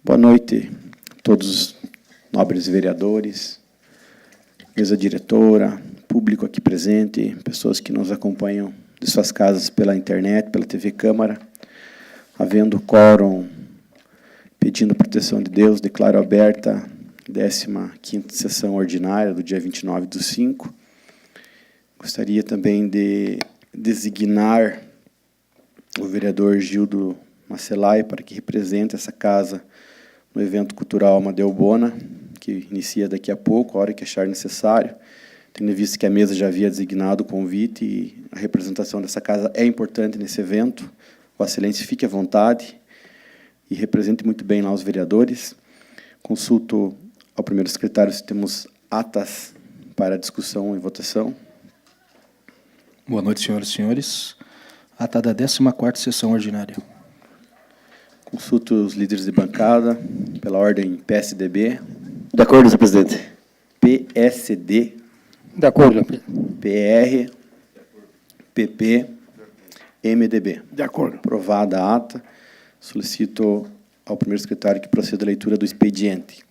Boa noite a todos os nobres vereadores, mesa diretora, público aqui presente, pessoas que nos acompanham de suas casas pela internet, pela TV Câmara. Havendo quórum, pedindo proteção de Deus, declaro aberta a 15ª sessão ordinária do dia 29/5. Gostaria também de designar o vereador Gildo Macelai para que represente essa casa no evento cultural Amadeu Bona, que inicia daqui a pouco, a hora que achar necessário, tendo visto que a mesa já havia designado o convite e a representação dessa casa é importante nesse evento. Vossa Excelência, fique à vontade e represente muito bem lá os vereadores. Consulto ao primeiro secretário se temos atas para discussão e votação. Boa noite, senhoras e senhores. Ata da 14ª sessão ordinária. Consulto os líderes de bancada, pela ordem PSDB. De acordo, senhor presidente. PSD. De acordo. PR. PP. MDB. De acordo. Aprovada a ata. Solicito ao primeiro secretário que proceda a leitura do expediente.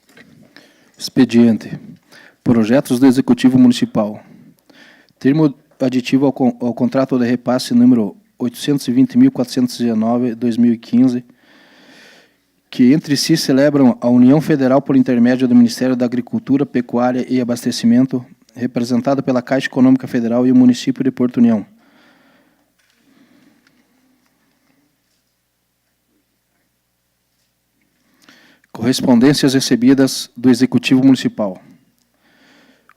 Expediente. Projetos do Executivo Municipal. Termo aditivo ao contrato de repasse número 820.419/2015, que entre si celebram a União Federal por intermédio do Ministério da Agricultura, Pecuária e Abastecimento, representada pela Caixa Econômica Federal e o município de Porto União. Correspondências recebidas do Executivo Municipal.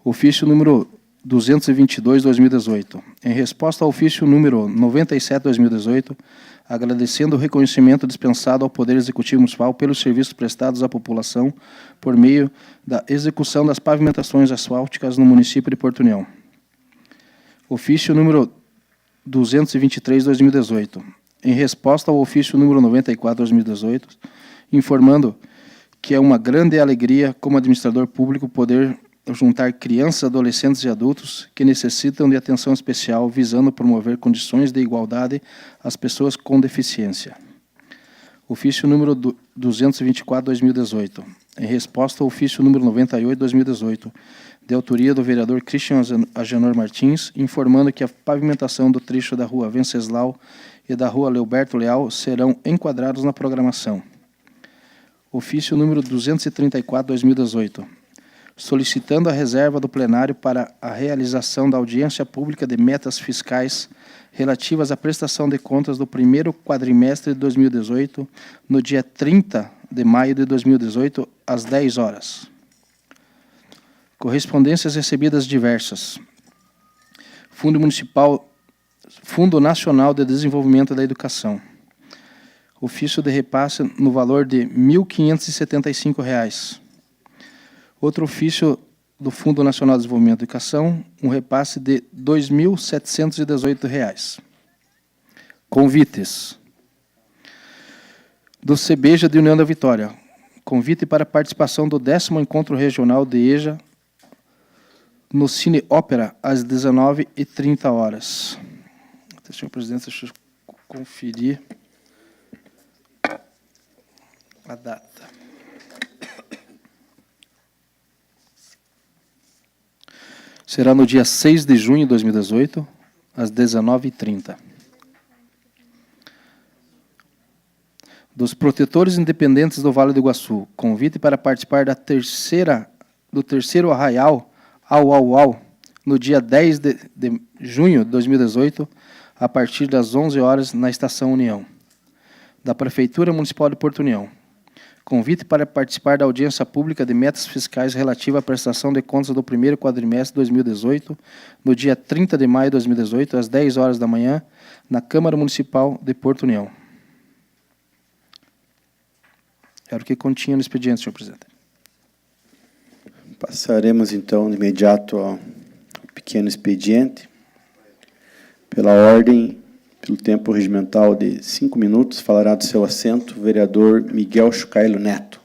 Ofício número 222/2018. Em resposta ao ofício número 97/2018, agradecendo o reconhecimento dispensado ao Poder Executivo Municipal pelos serviços prestados à população por meio da execução das pavimentações asfálticas no município de Porto União. Ofício número 223/2018. Em resposta ao ofício número 94/2018, informando que é uma grande alegria, como administrador público, poder juntar crianças, adolescentes e adultos que necessitam de atenção especial, visando promover condições de igualdade às pessoas com deficiência. Ofício número 224/2018. Em resposta ao ofício número 98/2018, de autoria do vereador Christian Agenor Martins, informando que a pavimentação do trecho da rua Venceslau e da rua Leoberto Leal serão enquadrados na programação. Ofício número 234/2018. Solicitando a reserva do plenário para a realização da audiência pública de metas fiscais relativas à prestação de contas do primeiro quadrimestre de 2018, no dia 30 de maio de 2018, às 10 horas. Correspondências recebidas diversas. Fundo Nacional de Desenvolvimento da Educação. Ofício de repasse no valor de R$ 1.575. Outro ofício do Fundo Nacional de Desenvolvimento da Educação, um repasse de R$ 2.718. Convites. Do CEBEJA de União da Vitória. Convite para participação do 10º Encontro Regional de EJA no Cine Ópera, às 19h30. Senhor presidente, deixa eu conferir a data. Será no dia 6 de junho de 2018, às 19h30. Dos protetores independentes do Vale do Iguaçu, convite para participar do terceiro arraial no dia 10 de junho de 2018, a partir das 11 horas, na Estação União, da Prefeitura Municipal de Porto União. Convite para participar da audiência pública de metas fiscais relativa à prestação de contas do primeiro quadrimestre de 2018, no dia 30 de maio de 2018, às 10 horas da manhã, na Câmara Municipal de Porto União. Era o que continha no expediente, senhor presidente. Passaremos, então, de imediato ao pequeno expediente. Pela ordem, pelo tempo regimental de 5 minutos, falará do seu assento o vereador Miguel Chucailo Neto.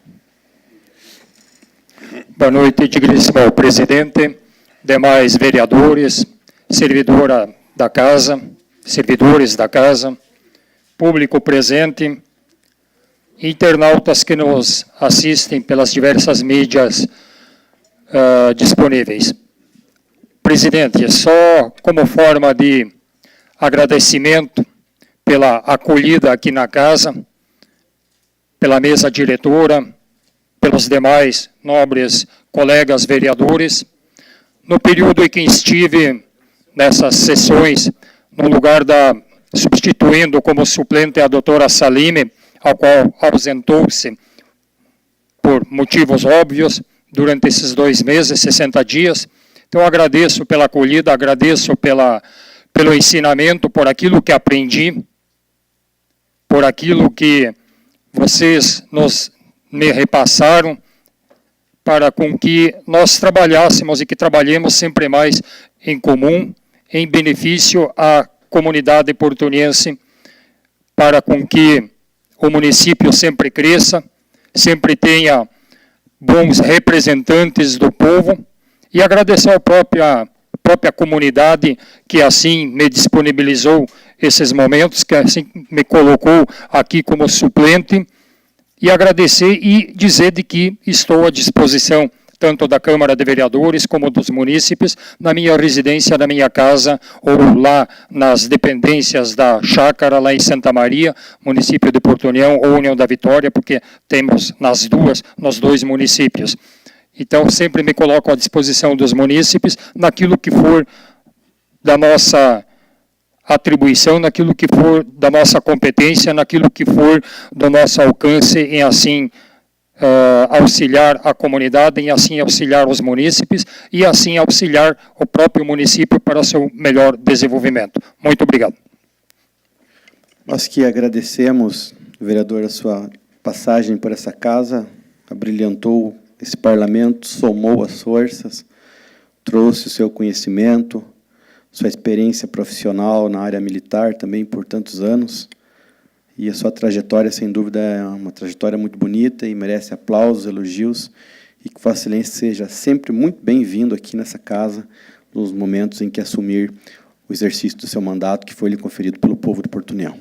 Boa noite, digníssimo presidente, demais vereadores, servidora da casa, servidores da casa, público presente. internautas que nos assistem pelas diversas mídias disponíveis. Presidente, só como forma de agradecimento pela acolhida aqui na casa, pela mesa diretora, pelos demais nobres colegas vereadores, no período em que estive nessas sessões, no lugar substituindo como suplente a doutora Salime, ao qual ausentou-se por motivos óbvios durante esses 2 meses, 60 dias. Então, agradeço pela acolhida, agradeço pelo ensinamento, por aquilo que aprendi, por aquilo que vocês me repassaram, para com que nós trabalhássemos e que trabalhemos sempre mais em comum, em benefício à comunidade portuniense, para com que o município sempre cresça, sempre tenha bons representantes do povo, e agradecer à própria comunidade que assim me disponibilizou esses momentos, que assim me colocou aqui como suplente, e agradecer e dizer de que estou à disposição tanto da Câmara de Vereadores como dos munícipes, na minha residência, na minha casa, ou lá nas dependências da Chácara, lá em Santa Maria, município de Porto União ou União da Vitória, porque temos nos 2 municípios. Então, sempre me coloco à disposição dos munícipes, naquilo que for da nossa atribuição, naquilo que for da nossa competência, naquilo que for do nosso alcance, em assim auxiliar a comunidade, em assim auxiliar os munícipes e assim auxiliar o próprio município para o seu melhor desenvolvimento. Muito obrigado. Nós que agradecemos, vereador, a sua passagem por essa casa, abrilhantou esse parlamento, somou as forças, trouxe o seu conhecimento, sua experiência profissional na área militar também por tantos anos, e a sua trajetória, sem dúvida, é uma trajetória muito bonita e merece aplausos, elogios, e que Vossa Excelência seja sempre muito bem-vindo aqui nessa casa, nos momentos em que assumir o exercício do seu mandato, que foi lhe conferido pelo povo de Porto União.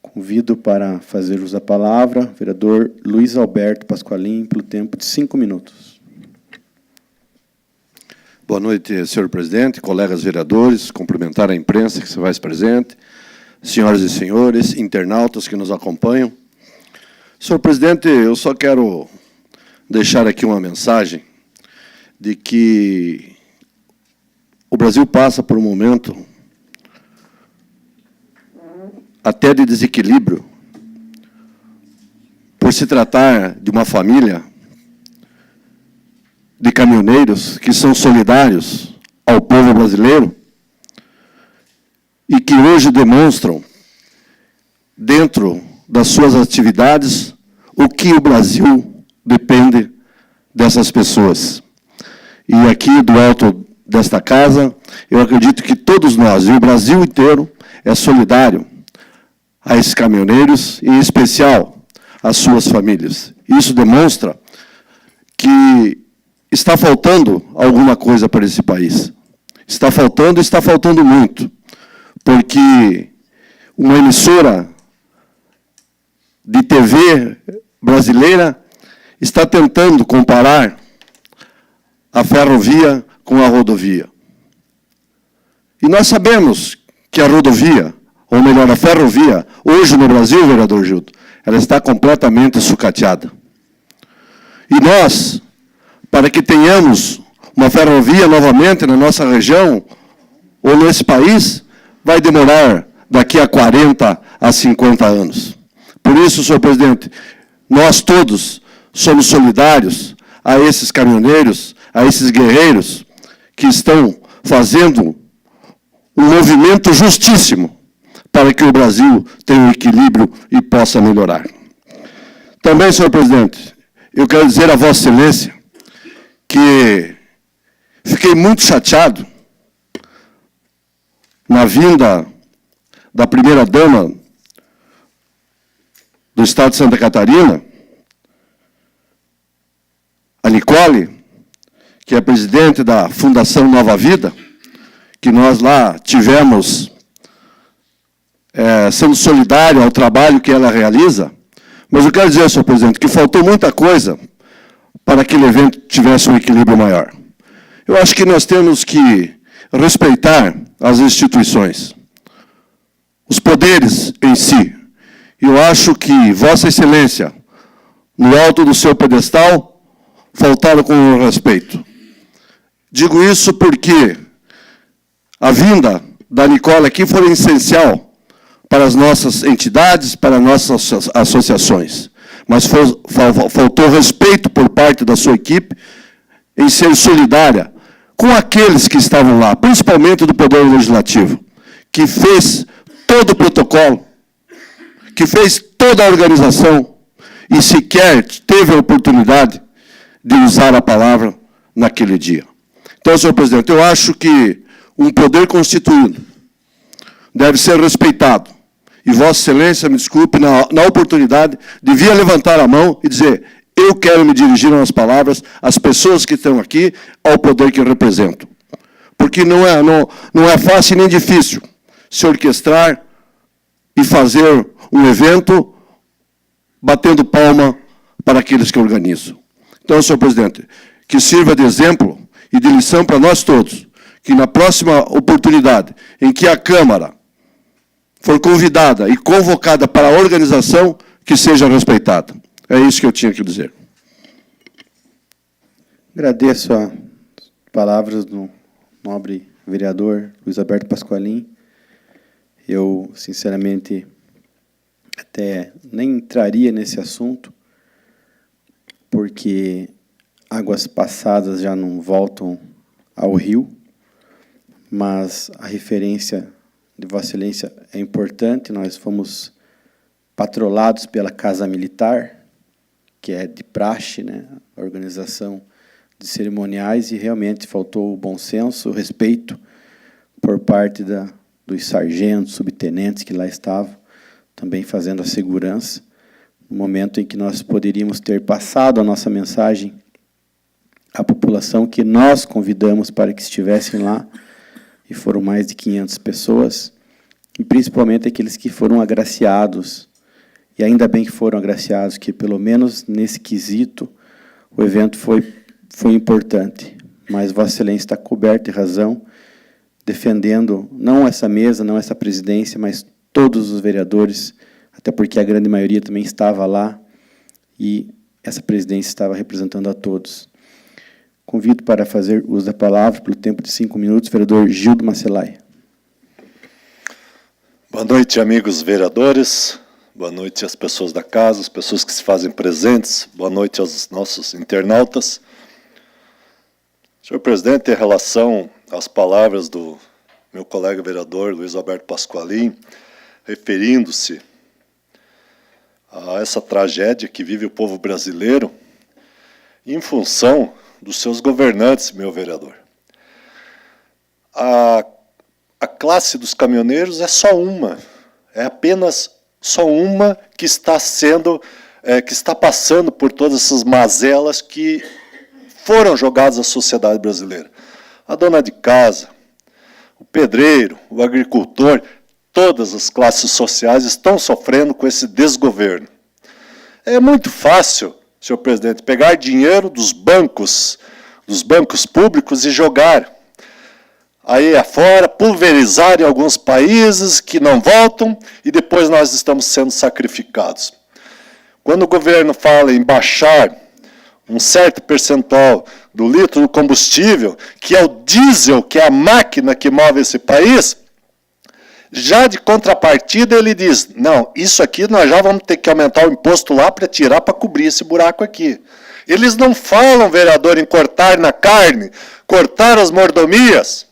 Convido para fazer uso da palavra o vereador Luiz Alberto Pasqualin, pelo tempo de 5 minutos. Boa noite, senhor presidente, colegas vereadores, cumprimentar a imprensa que se faz presente, senhoras e senhores, internautas que nos acompanham. Senhor presidente, eu só quero deixar aqui uma mensagem de que o Brasil passa por um momento até de desequilíbrio, por se tratar de uma família de caminhoneiros que são solidários ao povo brasileiro e que hoje demonstram, dentro das suas atividades, o que o Brasil depende dessas pessoas. E aqui, do alto desta casa, eu acredito que todos nós, e o Brasil inteiro, é solidário a esses caminhoneiros, e em especial às suas famílias. Isso demonstra que está faltando alguma coisa para esse país. Está faltando muito, porque uma emissora de TV brasileira está tentando comparar a ferrovia com a rodovia. E nós sabemos que a rodovia, ou melhor, a ferrovia, hoje no Brasil, vereador Gildo, ela está completamente sucateada. E nós, para que tenhamos uma ferrovia novamente na nossa região, ou nesse país, vai demorar daqui a 40 a 50 anos. Por isso, senhor presidente, nós todos somos solidários a esses caminhoneiros, a esses guerreiros que estão fazendo um movimento justíssimo para que o Brasil tenha um equilíbrio e possa melhorar. Também, senhor presidente, eu quero dizer a Vossa Excelência que fiquei muito chateado na vinda da primeira-dama do Estado de Santa Catarina, a Nicole, que é presidente da Fundação Nova Vida, que nós lá tivemos sendo solidário ao trabalho que ela realiza, Mas eu quero dizer, senhor presidente, que faltou muita coisa para que aquele evento tivesse um equilíbrio maior. Eu acho que nós temos que respeitar as instituições, os poderes em si. E eu acho que Vossa Excelência, no alto do seu pedestal, faltaram com o respeito. Digo isso porque a vinda da Nicole aqui foi essencial para as nossas entidades, para as nossas associações. Mas faltou respeito por parte da sua equipe em ser solidária com aqueles que estavam lá, principalmente do Poder Legislativo, que fez todo o protocolo, que fez toda a organização e sequer teve a oportunidade de usar a palavra naquele dia. Então, senhor presidente, eu acho que um poder constituído deve ser respeitado. E Vossa Excelência, me desculpe, na oportunidade, devia levantar a mão e dizer: eu quero me dirigir nas palavras às pessoas que estão aqui, ao poder que eu represento. Porque não é fácil nem difícil se orquestrar e fazer um evento batendo palma para aqueles que organizam. Então, senhor presidente, que sirva de exemplo e de lição para nós todos, que na próxima oportunidade em que a Câmara for convidada e convocada para a organização, que seja respeitada. É isso que eu tinha que dizer. Agradeço as palavras do nobre vereador Luiz Alberto Pasqualin. Eu, sinceramente, até nem entraria nesse assunto, porque águas passadas já não voltam ao rio, mas a referência de Vossa Excelência é importante. Nós fomos patrolados pela Casa Militar, que é de praxe, né, a organização de cerimoniais, e realmente faltou o bom senso, o respeito por parte dos sargentos, subtenentes que lá estavam, também fazendo a segurança, no momento em que nós poderíamos ter passado a nossa mensagem à população que nós convidamos para que estivessem lá, e foram mais de 500 pessoas, e principalmente aqueles que foram agraciados, e ainda bem que foram agraciados, que pelo menos nesse quesito o evento foi importante. Mas Vossa Excelência está coberta de razão, defendendo não essa mesa, não essa presidência, mas todos os vereadores, até porque a grande maioria também estava lá, e essa presidência estava representando a todos. Convido para fazer uso da palavra, pelo tempo de 5 minutos, o vereador Gildo Macelai. Boa noite, amigos vereadores. Boa noite às pessoas da casa, as pessoas que se fazem presentes. Boa noite aos nossos internautas. Senhor presidente, em relação às palavras do meu colega vereador Luiz Alberto Pasqualin, referindo-se a essa tragédia que vive o povo brasileiro, em função dos seus governantes, meu vereador. A classe dos caminhoneiros é só uma, é apenas só uma que está passando por todas essas mazelas que foram jogadas à sociedade brasileira. A dona de casa, o pedreiro, o agricultor, todas as classes sociais estão sofrendo com esse desgoverno. É muito fácil, senhor presidente, pegar dinheiro dos bancos públicos e jogar aí afora, pulverizar em alguns países que não voltam, e depois nós estamos sendo sacrificados. Quando o governo fala em baixar um certo percentual do litro do combustível, que é o diesel, que é a máquina que move esse país, já de contrapartida ele diz: não, isso aqui nós já vamos ter que aumentar o imposto lá para tirar, para cobrir esse buraco aqui. Eles não falam, vereador, em cortar na carne, cortar as mordomias,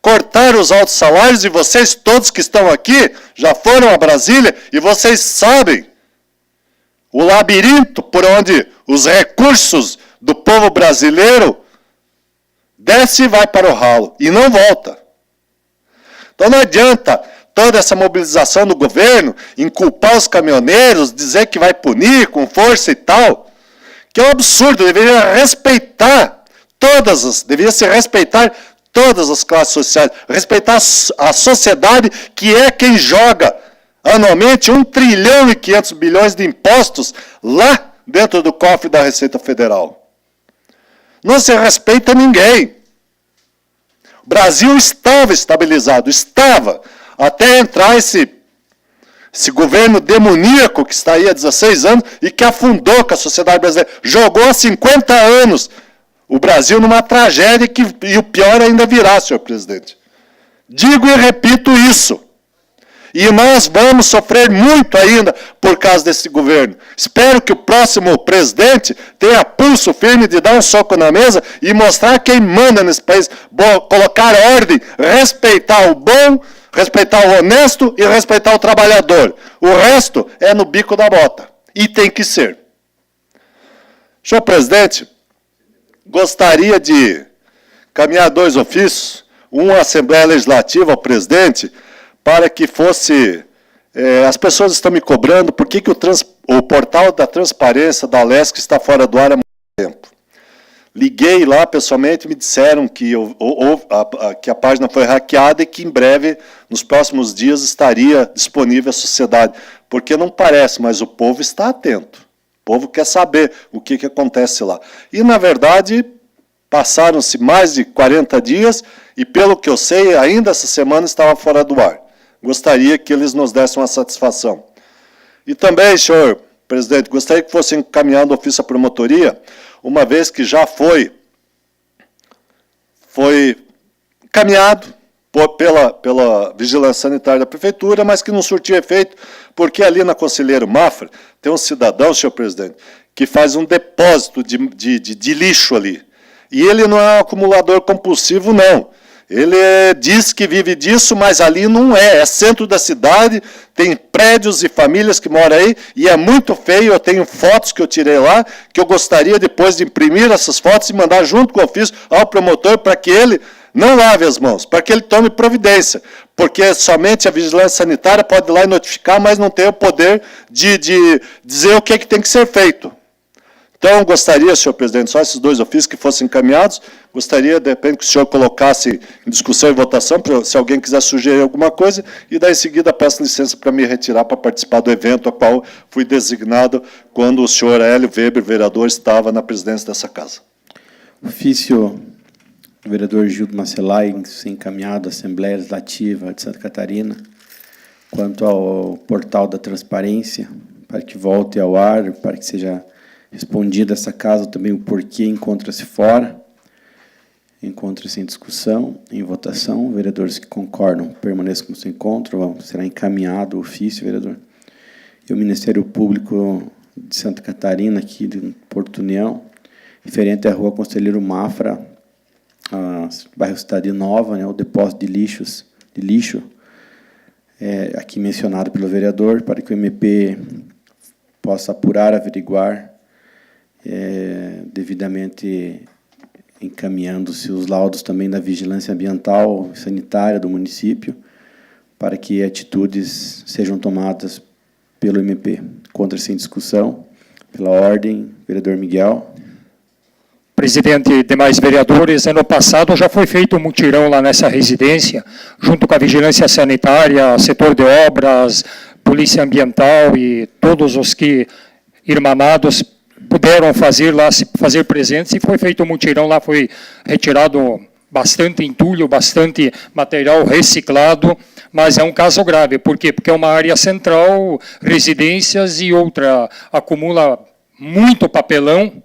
cortar os altos salários, e vocês todos que estão aqui já foram a Brasília e vocês sabem o labirinto por onde os recursos do povo brasileiro desce e vai para o ralo e não volta. Então não adianta toda essa mobilização do governo em culpar os caminhoneiros, dizer que vai punir com força e tal, que é um absurdo. Deveria se respeitar todas as classes sociais, respeitar a sociedade, que é quem joga anualmente 1 trilhão e 500 bilhões de impostos lá dentro do cofre da Receita Federal. Não se respeita ninguém. O Brasil estava estabilizado, estava, até entrar esse governo demoníaco que está aí há 16 anos e que afundou com a sociedade brasileira. Jogou há 50 anos o Brasil numa tragédia e o pior ainda virá, senhor presidente. Digo e repito isso. E nós vamos sofrer muito ainda por causa desse governo. Espero que o próximo presidente tenha pulso firme de dar um soco na mesa e mostrar quem manda nesse país, colocar ordem, respeitar o bom, respeitar o honesto e respeitar o trabalhador. O resto é no bico da bota. E tem que ser. Senhor presidente, gostaria de caminhar 2 ofícios, um à Assembleia Legislativa ao presidente, para que fosse... as pessoas estão me cobrando por que o portal da transparência da Alesc está fora do ar há muito tempo. Liguei lá pessoalmente e me disseram que a página foi hackeada e que em breve, nos próximos dias, estaria disponível à sociedade. Porque não parece, mas o povo está atento. O povo quer saber o que acontece lá. E, na verdade, passaram-se mais de 40 dias e, pelo que eu sei, ainda essa semana estava fora do ar. Gostaria que eles nos dessem uma satisfação. E também, senhor presidente, gostaria que fosse encaminhado ofício à promotoria, uma vez que já foi encaminhado pela Vigilância Sanitária da Prefeitura, mas que não surtiu efeito, porque ali na Conselheiro Mafra tem um cidadão, senhor presidente, que faz um depósito de lixo ali. E ele não é um acumulador compulsivo, não. Ele diz que vive disso, mas ali não é. É centro da cidade, tem prédios e famílias que moram aí, e é muito feio. Eu tenho fotos que eu tirei lá, que eu gostaria depois de imprimir essas fotos e mandar junto com o ofício ao promotor para que ele não lave as mãos, para que ele tome providência. Porque somente a vigilância sanitária pode ir lá e notificar, mas não tem o poder de dizer o que tem que ser feito. Então, gostaria, senhor presidente, só esses 2 ofícios que fossem encaminhados, gostaria, de repente, que o senhor colocasse em discussão e votação, se alguém quiser sugerir alguma coisa, e daí, em seguida, peço licença para me retirar para participar do evento a qual fui designado quando o senhor Hélio Weber, vereador, estava na presidência dessa casa. Ofício do vereador Gildo Macelai, encaminhado à Assembleia Legislativa de Santa Catarina, quanto ao portal da transparência, para que volte ao ar, para que seja respondido essa casa também o porquê encontra-se fora, encontra-se em discussão, em votação. Vereadores que concordam permaneçam como se encontram, será encaminhado o ofício, vereador. E o Ministério Público de Santa Catarina, aqui de Porto União, referente à Rua Conselheiro Mafra, bairro Cidade Nova, né, o depósito de lixo, aqui mencionado pelo vereador, para que o MP possa apurar, averiguar, devidamente encaminhando-se os laudos também da vigilância ambiental e sanitária do município, para que atitudes sejam tomadas pelo MP. Contra-se em discussão, pela ordem, vereador Miguel. Presidente e demais vereadores, ano passado já foi feito um mutirão lá nessa residência, junto com a vigilância sanitária, setor de obras, polícia ambiental e todos os que irmanados puderam fazer presentes, e foi feito um mutirão lá, foi retirado bastante entulho, bastante material reciclado, mas é um caso grave. Por quê? Porque é uma área central, residências e outra acumula muito papelão,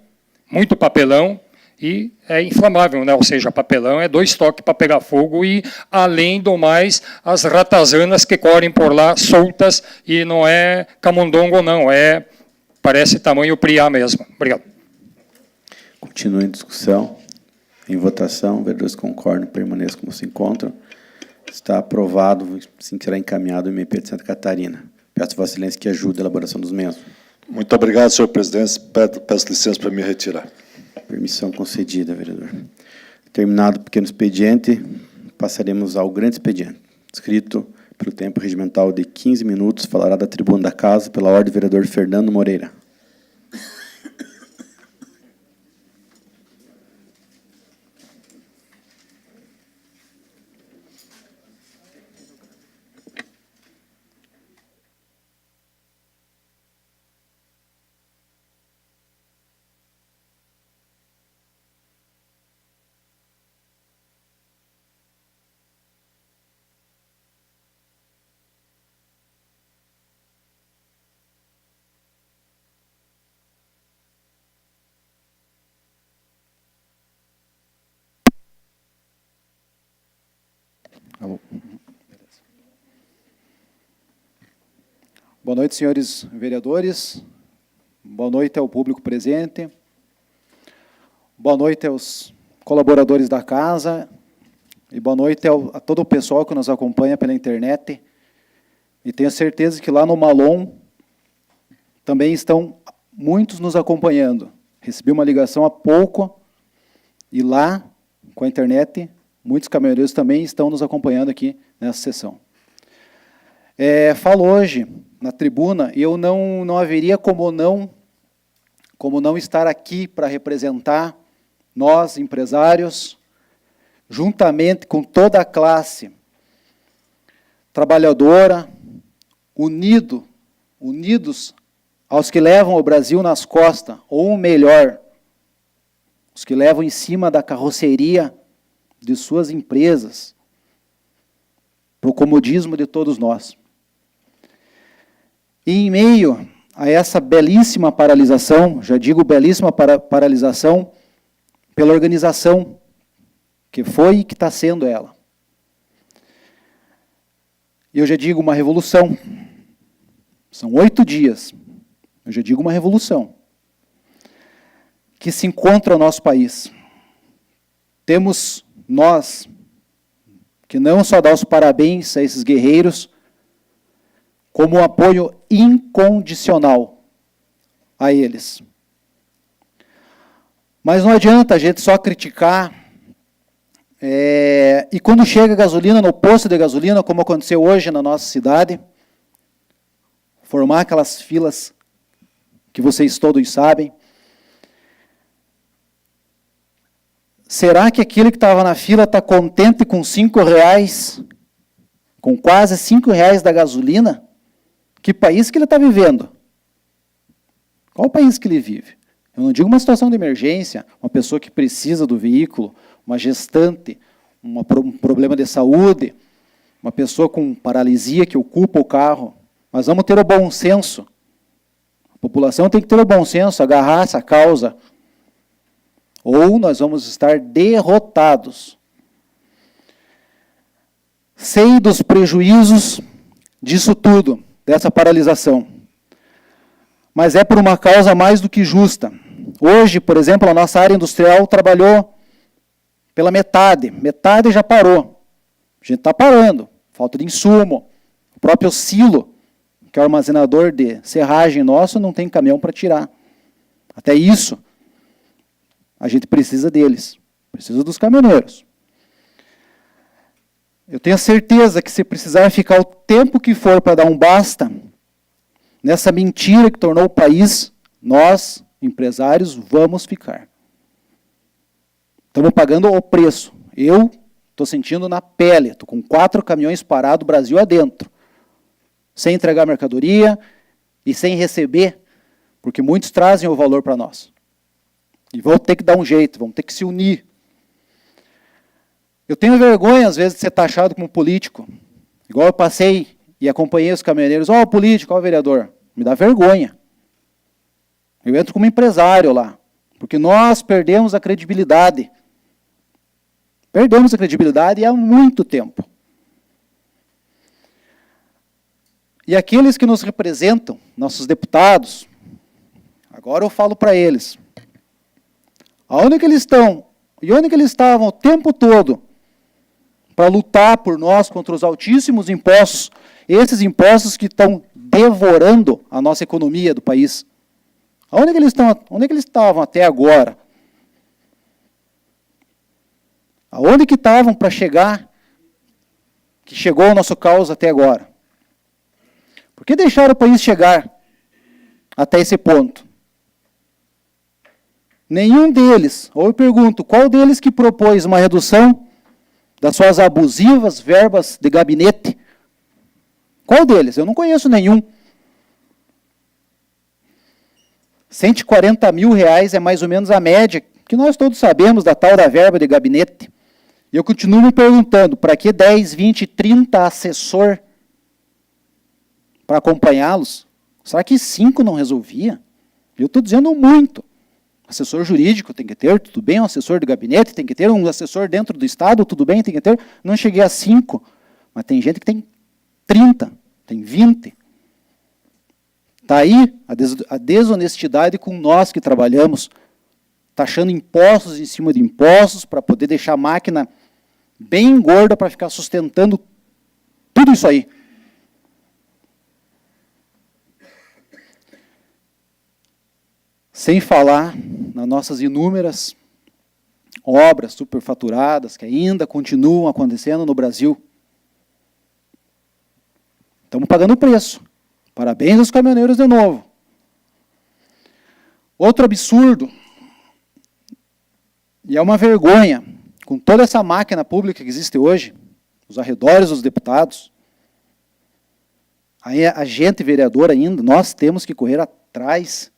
e é inflamável, né? Ou seja, papelão é 2 toques para pegar fogo e, além do mais, as ratazanas que correm por lá soltas, e não é camundongo, não, parece tamanho priá mesmo. Obrigado. Continua em discussão, em votação. Vereadores concordam, permaneçam como se encontram. Está aprovado, sim, será encaminhado o MP de Santa Catarina. Peço Vossa Excelência que ajude a elaboração dos mesmos. Muito obrigado, senhor presidente. Peço licença para me retirar. Permissão concedida, vereador. Terminado o pequeno expediente, passaremos ao grande expediente. Escrito pelo tempo regimental de 15 minutos, falará da tribuna da casa, pela ordem do vereador Fernando Moreira. Boa noite, senhores vereadores. Boa noite ao público presente. Boa noite aos colaboradores da casa. E boa noite a todo o pessoal que nos acompanha pela internet. E tenho certeza que lá no Malon também estão muitos nos acompanhando. Recebi uma ligação há pouco e lá, com a internet, muitos caminhoneiros também estão nos acompanhando aqui nessa sessão. Falo hoje na tribuna e eu não haveria como não estar aqui para representar nós, empresários, juntamente com toda a classe trabalhadora, unidos aos que levam o Brasil nas costas, ou melhor, os que levam em cima da carroceria de suas empresas, para o comodismo de todos nós. E em meio a essa belíssima paralisação, já digo belíssima paralisação, pela organização que foi e que está sendo ela. Eu já digo uma revolução. São 8 dias. Eu já digo uma revolução. Que se encontra no nosso país. Temos nós que não só dar os parabéns a esses guerreiros, como um apoio incondicional a eles. Mas não adianta a gente só criticar, e quando chega gasolina no posto de gasolina, como aconteceu hoje na nossa cidade, formar aquelas filas que vocês todos sabem. Será que aquele que estava na fila está contente com R$5, com quase R$5 da gasolina? Que país que ele está vivendo? Qual o país que ele vive? Eu não digo uma situação de emergência, uma pessoa que precisa do veículo, uma gestante, um problema de saúde, uma pessoa com paralisia que ocupa o carro. Mas vamos ter o bom senso. A população tem que ter o bom senso, agarrar essa causa. Ou nós vamos estar derrotados. Sei dos prejuízos disso tudo, dessa paralisação. Mas é por uma causa mais do que justa. Hoje, por exemplo, a nossa área industrial trabalhou pela metade. Metade já parou. A gente está parando. Falta de insumo. O próprio silo, que é o armazenador de serragem nosso, não tem caminhão para tirar. Até isso, a gente precisa deles. Precisa dos caminhoneiros. Eu tenho certeza que se precisar ficar o tempo que for para dar um basta nessa mentira que tornou o país, nós, empresários, vamos ficar. Estamos pagando o preço. Eu estou sentindo na pele. Estou com 4 caminhões parados, Brasil adentro. Sem entregar mercadoria e sem receber, porque muitos trazem o valor para nós. E vão ter que dar um jeito, vão ter que se unir. Eu tenho vergonha, às vezes, de ser taxado como político. Igual eu passei e acompanhei os caminhoneiros. Ó, o político, ó, o vereador. Me dá vergonha. Eu entro como empresário lá. Porque nós perdemos a credibilidade. Perdemos a credibilidade há muito tempo. E aqueles que nos representam, nossos deputados, agora eu falo para eles. Aonde que eles estão? E onde que eles estavam o tempo todo para lutar por nós contra os altíssimos impostos, esses impostos que estão devorando a nossa economia do país? Aonde que eles estão? Onde que eles estavam até agora? Aonde que estavam para chegar, que chegou o nosso caos até agora? Por que deixaram o país chegar até esse ponto? Nenhum deles, ou eu pergunto, qual deles que propôs uma redução das suas abusivas verbas de gabinete? Qual deles? Eu não conheço nenhum. R$140 mil é mais ou menos a média, que nós todos sabemos da tal da verba de gabinete. E eu continuo me perguntando, para que 10, 20, 30 assessor para acompanhá-los? Será que 5 não resolvia? Eu estou dizendo muito. Assessor jurídico tem que ter, tudo bem, um assessor de gabinete tem que ter, um assessor dentro do Estado, tudo bem, tem que ter. Não cheguei a 5, mas tem gente que tem 30, tem 20. Está aí a desonestidade com nós que trabalhamos, taxando impostos em cima de impostos para poder deixar a máquina bem gorda para ficar sustentando tudo isso aí. Sem falar nas nossas inúmeras obras superfaturadas que ainda continuam acontecendo no Brasil. Estamos pagando o preço. Parabéns aos caminhoneiros de novo. Outro absurdo, e é uma vergonha, com toda essa máquina pública que existe hoje, os arredores dos deputados, aí a gente vereador ainda, nós temos que correr atrás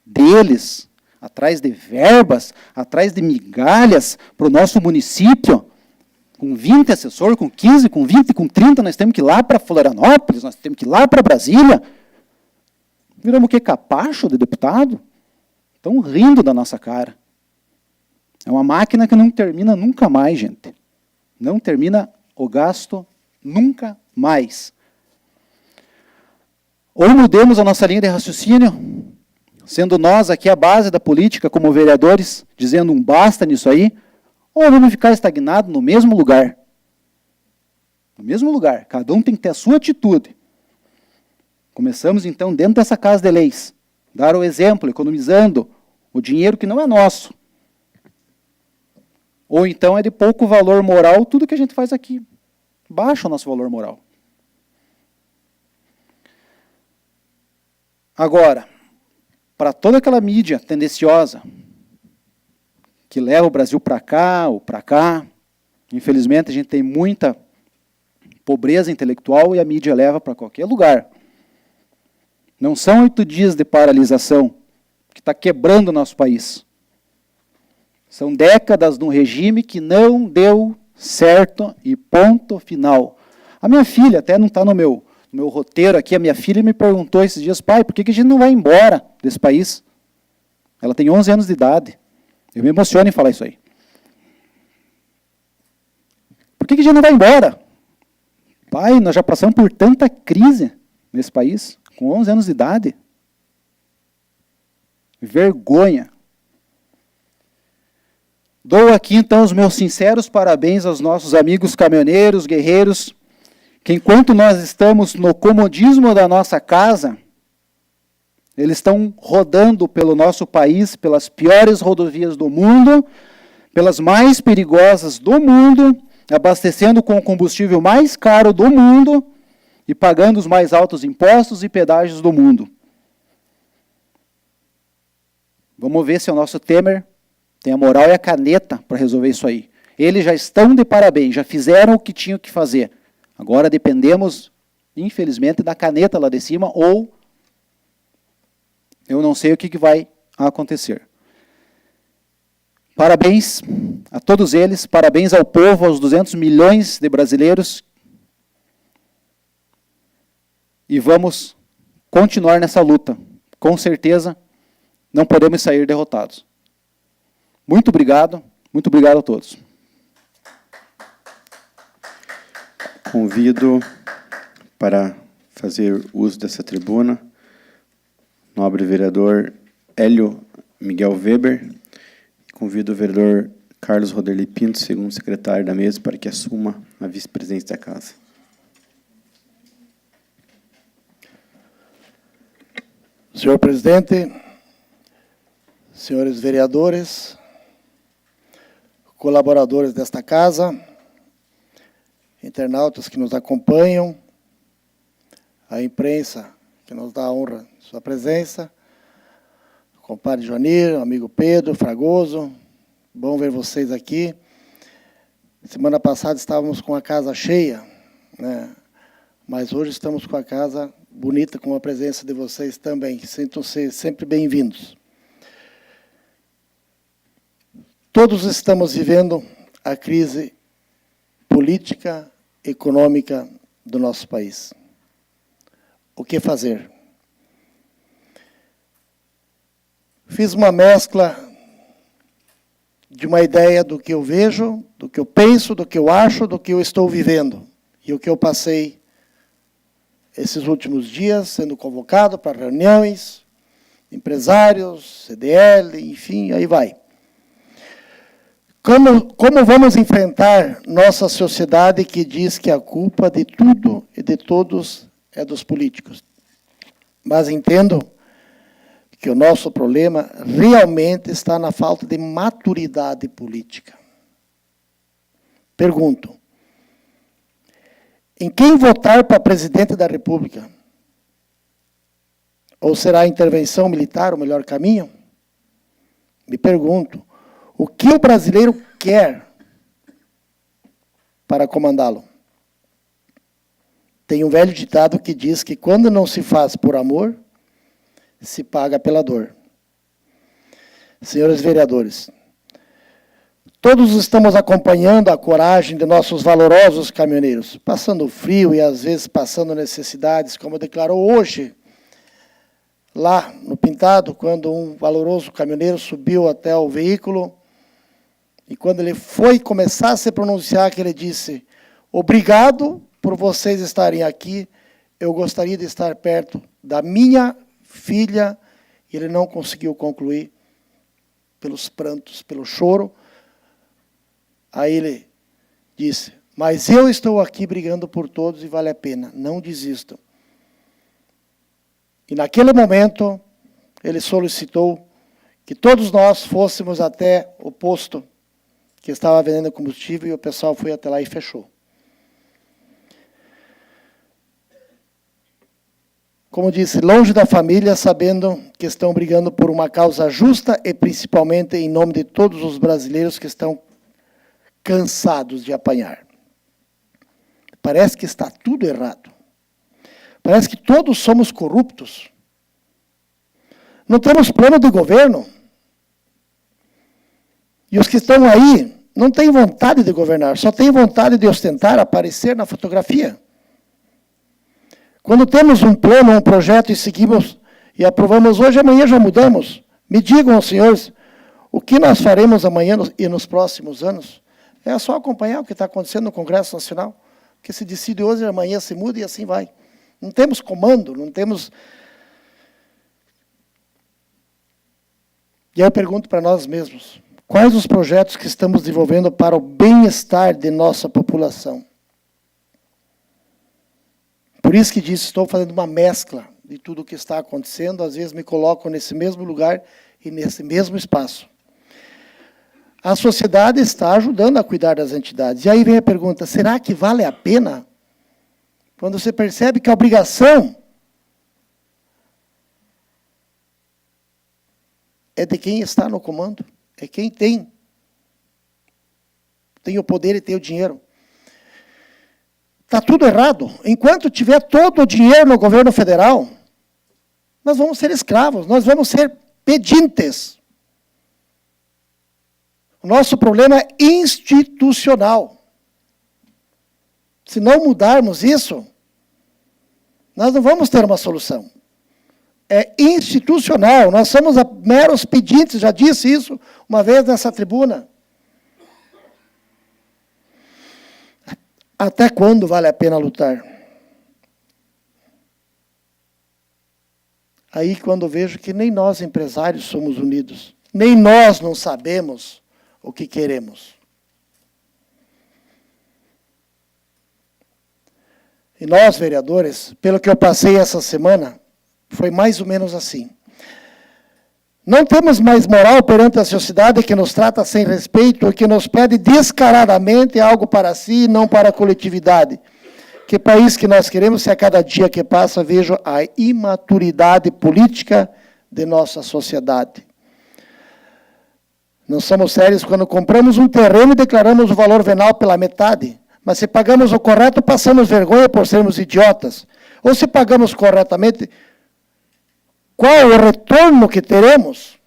deles, atrás de verbas, atrás de migalhas para o nosso município. Com 20 assessores, com 15, com 20, com 30, nós temos que ir lá para Florianópolis, nós temos que ir lá para Brasília. Viramos o quê? Capacho de deputado? Estão rindo da nossa cara. É uma máquina que não termina nunca mais, gente. Não termina o gasto nunca mais. Ou mudemos a nossa linha de raciocínio, sendo nós aqui a base da política como vereadores, dizendo um basta nisso aí, ou vamos ficar estagnados no mesmo lugar. No mesmo lugar. Cada um tem que ter a sua atitude. Começamos, então, dentro dessa casa de leis. Dar o exemplo, economizando o dinheiro que não é nosso. Ou então é de pouco valor moral tudo que a gente faz aqui. Baixa o nosso valor moral. Agora, para toda aquela mídia tendenciosa, que leva o Brasil para cá ou para cá. Infelizmente, a gente tem muita pobreza intelectual e a mídia leva para qualquer lugar. Não são 8 dias de paralisação que está quebrando o nosso país. São décadas de um regime que não deu certo e ponto final. A minha filha, até não está no meu roteiro aqui, a minha filha me perguntou esses dias, pai, por que a gente não vai embora desse país? Ela tem 11 anos de idade. Eu me emociono em falar isso aí. Por que a gente não vai embora? Pai, nós já passamos por tanta crise nesse país, com 11 anos de idade. Vergonha. Dou aqui, então, os meus sinceros parabéns aos nossos amigos caminhoneiros, guerreiros, que enquanto nós estamos no comodismo da nossa casa, eles estão rodando pelo nosso país, pelas piores rodovias do mundo, pelas mais perigosas do mundo, abastecendo com o combustível mais caro do mundo e pagando os mais altos impostos e pedágios do mundo. Vamos ver se o nosso Temer tem a moral e a caneta para resolver isso aí. Eles já estão de parabéns, já fizeram o que tinham que fazer. Agora dependemos, infelizmente, da caneta lá de cima ou eu não sei o que vai acontecer. Parabéns a todos eles, parabéns ao povo, aos 200 milhões de brasileiros. E vamos continuar nessa luta. Com certeza, não podemos sair derrotados. Muito obrigado a todos. Convido para fazer uso dessa tribuna nobre vereador Hélio Miguel Weber. Convido o vereador Carlos Roderli Pinto, segundo secretário da mesa, para que assuma a vice-presidência da casa. Senhor presidente, senhores vereadores, colaboradores desta casa, internautas que nos acompanham, a imprensa que nos dá a honra de sua presença, o compadre Joanir, o amigo Pedro, Fragoso, bom ver vocês aqui. Semana passada estávamos com a casa cheia, né? Mas hoje estamos com a casa bonita, com a presença de vocês também. Sintam-se sempre bem-vindos. Todos estamos vivendo a crise política, econômica do nosso país. O que fazer? Fiz uma mescla de uma ideia do que eu vejo, do que eu penso, do que eu acho, do que eu estou vivendo e o que eu passei esses últimos dias, sendo convocado para reuniões, empresários, CDL, enfim, aí vai. Como vamos enfrentar nossa sociedade que diz que a culpa de tudo e de todos é dos políticos? Mas entendo que o nosso problema realmente está na falta de maturidade política. Pergunto, em quem votar para presidente da República? Ou será a intervenção militar o melhor caminho? Me pergunto, o que o brasileiro quer para comandá-lo? Tem um velho ditado que diz que quando não se faz por amor, se paga pela dor. Senhores vereadores, todos estamos acompanhando a coragem de nossos valorosos caminhoneiros, passando frio e às vezes passando necessidades, como declarou hoje, lá no Pintado, quando um valoroso caminhoneiro subiu até o veículo, e quando ele foi começar a se pronunciar, que ele disse, obrigado por vocês estarem aqui, eu gostaria de estar perto da minha filha, e ele não conseguiu concluir, pelos prantos, pelo choro. Aí ele disse, mas eu estou aqui brigando por todos e vale a pena, não desistam. E naquele momento, ele solicitou que todos nós fôssemos até o posto que estava vendendo combustível, e o pessoal foi até lá e fechou. Como disse, longe da família, sabendo que estão brigando por uma causa justa e principalmente em nome de todos os brasileiros que estão cansados de apanhar. Parece que está tudo errado. Parece que todos somos corruptos. Não temos plano de governo. E os que estão aí não têm vontade de governar, só têm vontade de ostentar, aparecer na fotografia. Quando temos um plano, um projeto e seguimos e aprovamos hoje, amanhã já mudamos. Me digam, senhores, o que nós faremos amanhã e nos próximos anos? É só acompanhar o que está acontecendo no Congresso Nacional, que se decide hoje, amanhã se muda e assim vai. Não temos comando, não temos... E aí eu pergunto para nós mesmos, quais os projetos que estamos desenvolvendo para o bem-estar de nossa população? Por isso que disse, estou fazendo uma mescla de tudo o que está acontecendo, às vezes me coloco nesse mesmo lugar e nesse mesmo espaço. A sociedade está ajudando a cuidar das entidades. E aí vem a pergunta, será que vale a pena? Quando você percebe que a obrigação é de quem está no comando, é quem tem o poder e tem o dinheiro. Está tudo errado. Enquanto tiver todo o dinheiro no governo federal, nós vamos ser escravos, nós vamos ser pedintes. O nosso problema é institucional. Se não mudarmos isso, nós não vamos ter uma solução. É institucional, nós somos meros pedintes, já disse isso uma vez nessa tribuna. Até quando vale a pena lutar? Aí quando vejo que nem nós empresários somos unidos, nem nós não sabemos o que queremos. E nós, vereadores, pelo que eu passei essa semana, foi mais ou menos assim. Não temos mais moral perante a sociedade que nos trata sem respeito e que nos pede descaradamente algo para si e não para a coletividade. Que país que nós queremos se a cada dia que passa vejo a imaturidade política de nossa sociedade. Não somos sérios quando compramos um terreno e declaramos o valor venal pela metade. Mas se pagamos o correto, passamos vergonha por sermos idiotas. Ou se pagamos corretamente, qual é o retorno que teremos?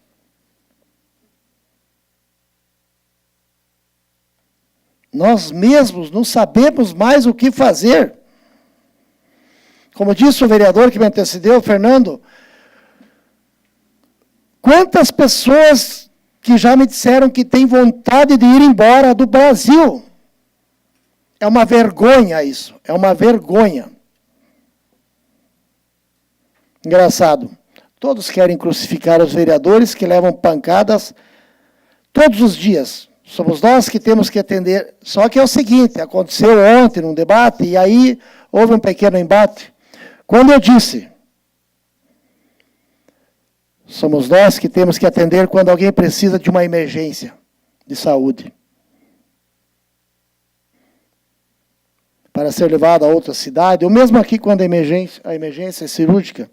Nós mesmos não sabemos mais o que fazer. Como disse o vereador que me antecedeu, Fernando, quantas pessoas que já me disseram que têm vontade de ir embora do Brasil? É uma vergonha isso, é uma vergonha. Engraçado. Todos querem crucificar os vereadores que levam pancadas todos os dias. Somos nós que temos que atender. Só que é o seguinte, aconteceu ontem num debate, e aí houve um pequeno embate. Quando eu disse, somos nós que temos que atender quando alguém precisa de uma emergência de saúde, para ser levado a outra cidade, ou mesmo aqui quando a emergência é cirúrgica.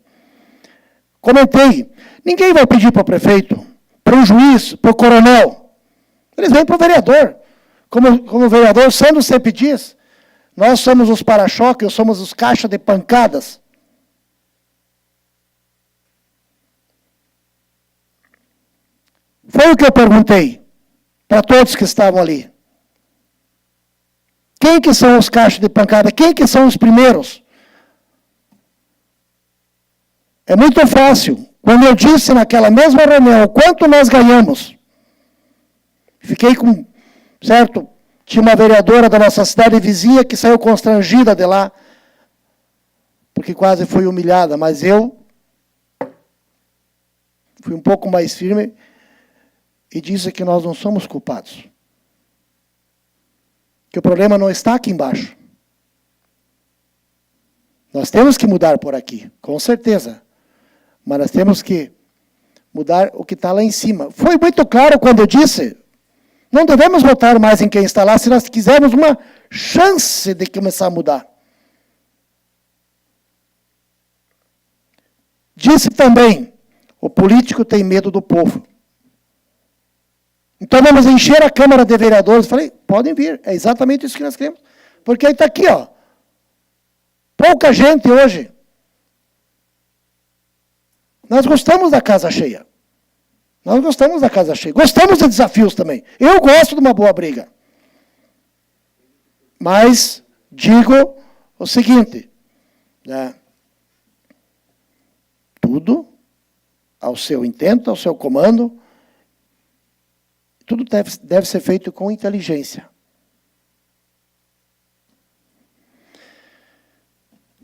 Comentei, ninguém vai pedir para o prefeito, para o juiz, para o coronel. Eles vêm para o vereador. Como o vereador Sandro sempre diz, nós somos os para-choques, somos os caixas de pancadas. Foi o que eu perguntei para todos que estavam ali. Quem que são os caixas de pancada? Quem que são os primeiros? É muito fácil. Quando eu disse naquela mesma reunião o quanto nós ganhamos, fiquei com, certo, tinha uma vereadora da nossa cidade vizinha que saiu constrangida de lá, porque quase foi humilhada, mas eu fui um pouco mais firme e disse que nós não somos culpados. Que o problema não está aqui embaixo. Nós temos que mudar por aqui, com certeza. Mas nós temos que mudar o que está lá em cima. Foi muito claro quando eu disse, não devemos votar mais em quem está lá se nós quisermos uma chance de começar a mudar. Disse também, o político tem medo do povo. Então vamos encher a Câmara de Vereadores. Falei, podem vir, é exatamente isso que nós queremos. Porque aí está aqui, ó. Pouca gente hoje. Nós gostamos da casa cheia. Nós gostamos da casa cheia. Gostamos de desafios também. Eu gosto de uma boa briga. Mas digo o seguinte, né? Tudo ao seu intento, ao seu comando, tudo deve ser feito com inteligência.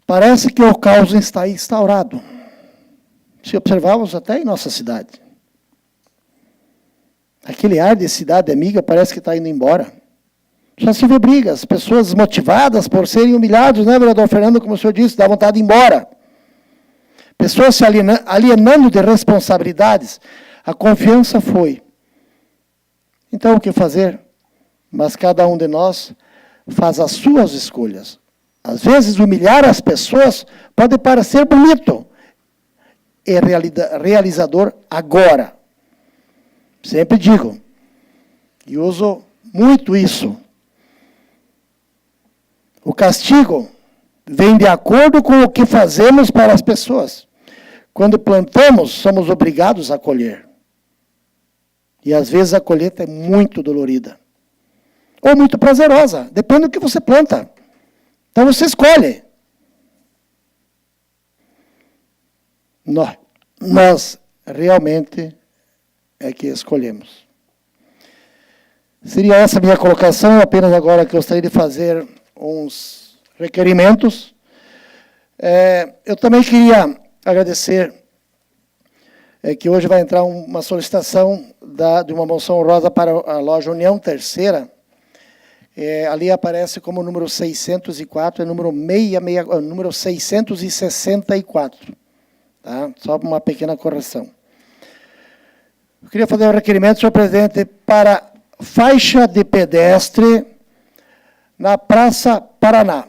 Parece que o caos está instaurado. Se observarmos até em nossa cidade. Aquele ar de cidade amiga parece que está indo embora. Só se vê brigas, pessoas motivadas por serem humilhados, né, vereador Fernando, como o senhor disse, dá vontade de ir embora. Pessoas se alienando de responsabilidades. A confiança foi. Então, o que fazer? Mas cada um de nós faz as suas escolhas. Às vezes, humilhar as pessoas pode parecer bonito. É realizador agora. Sempre digo, e uso muito isso. O castigo vem de acordo com o que fazemos para as pessoas. Quando plantamos, somos obrigados a colher. E às vezes a colheita é muito dolorida. Ou muito prazerosa, depende do que você planta. Então você escolhe. Nós realmente é que escolhemos. Seria essa a minha colocação, apenas agora que eu gostaria de fazer uns requerimentos. Eu também queria agradecer que hoje vai entrar uma solicitação de uma moção honrosa para a loja União Terceira. Ali aparece como número 604, é número 664. Tá? Só uma pequena correção. Eu queria fazer um requerimento, senhor presidente, para faixa de pedestre na Praça Paraná.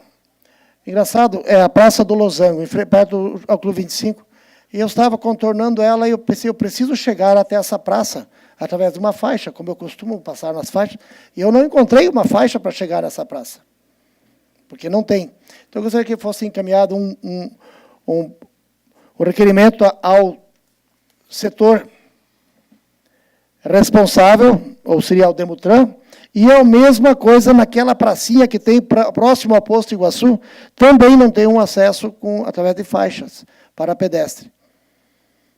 Engraçado, é a Praça do Losango, perto ao Clube 25. E eu estava contornando ela e eu pensei, eu preciso chegar até essa praça através de uma faixa, como eu costumo passar nas faixas, e eu não encontrei uma faixa para chegar nessa praça, porque não tem. Então, eu gostaria que fosse encaminhado um requerimento ao setor responsável, ou seria o Demutran, e é a mesma coisa naquela pracinha que tem próximo ao Posto Iguaçu, também não tem um acesso através de faixas para pedestre.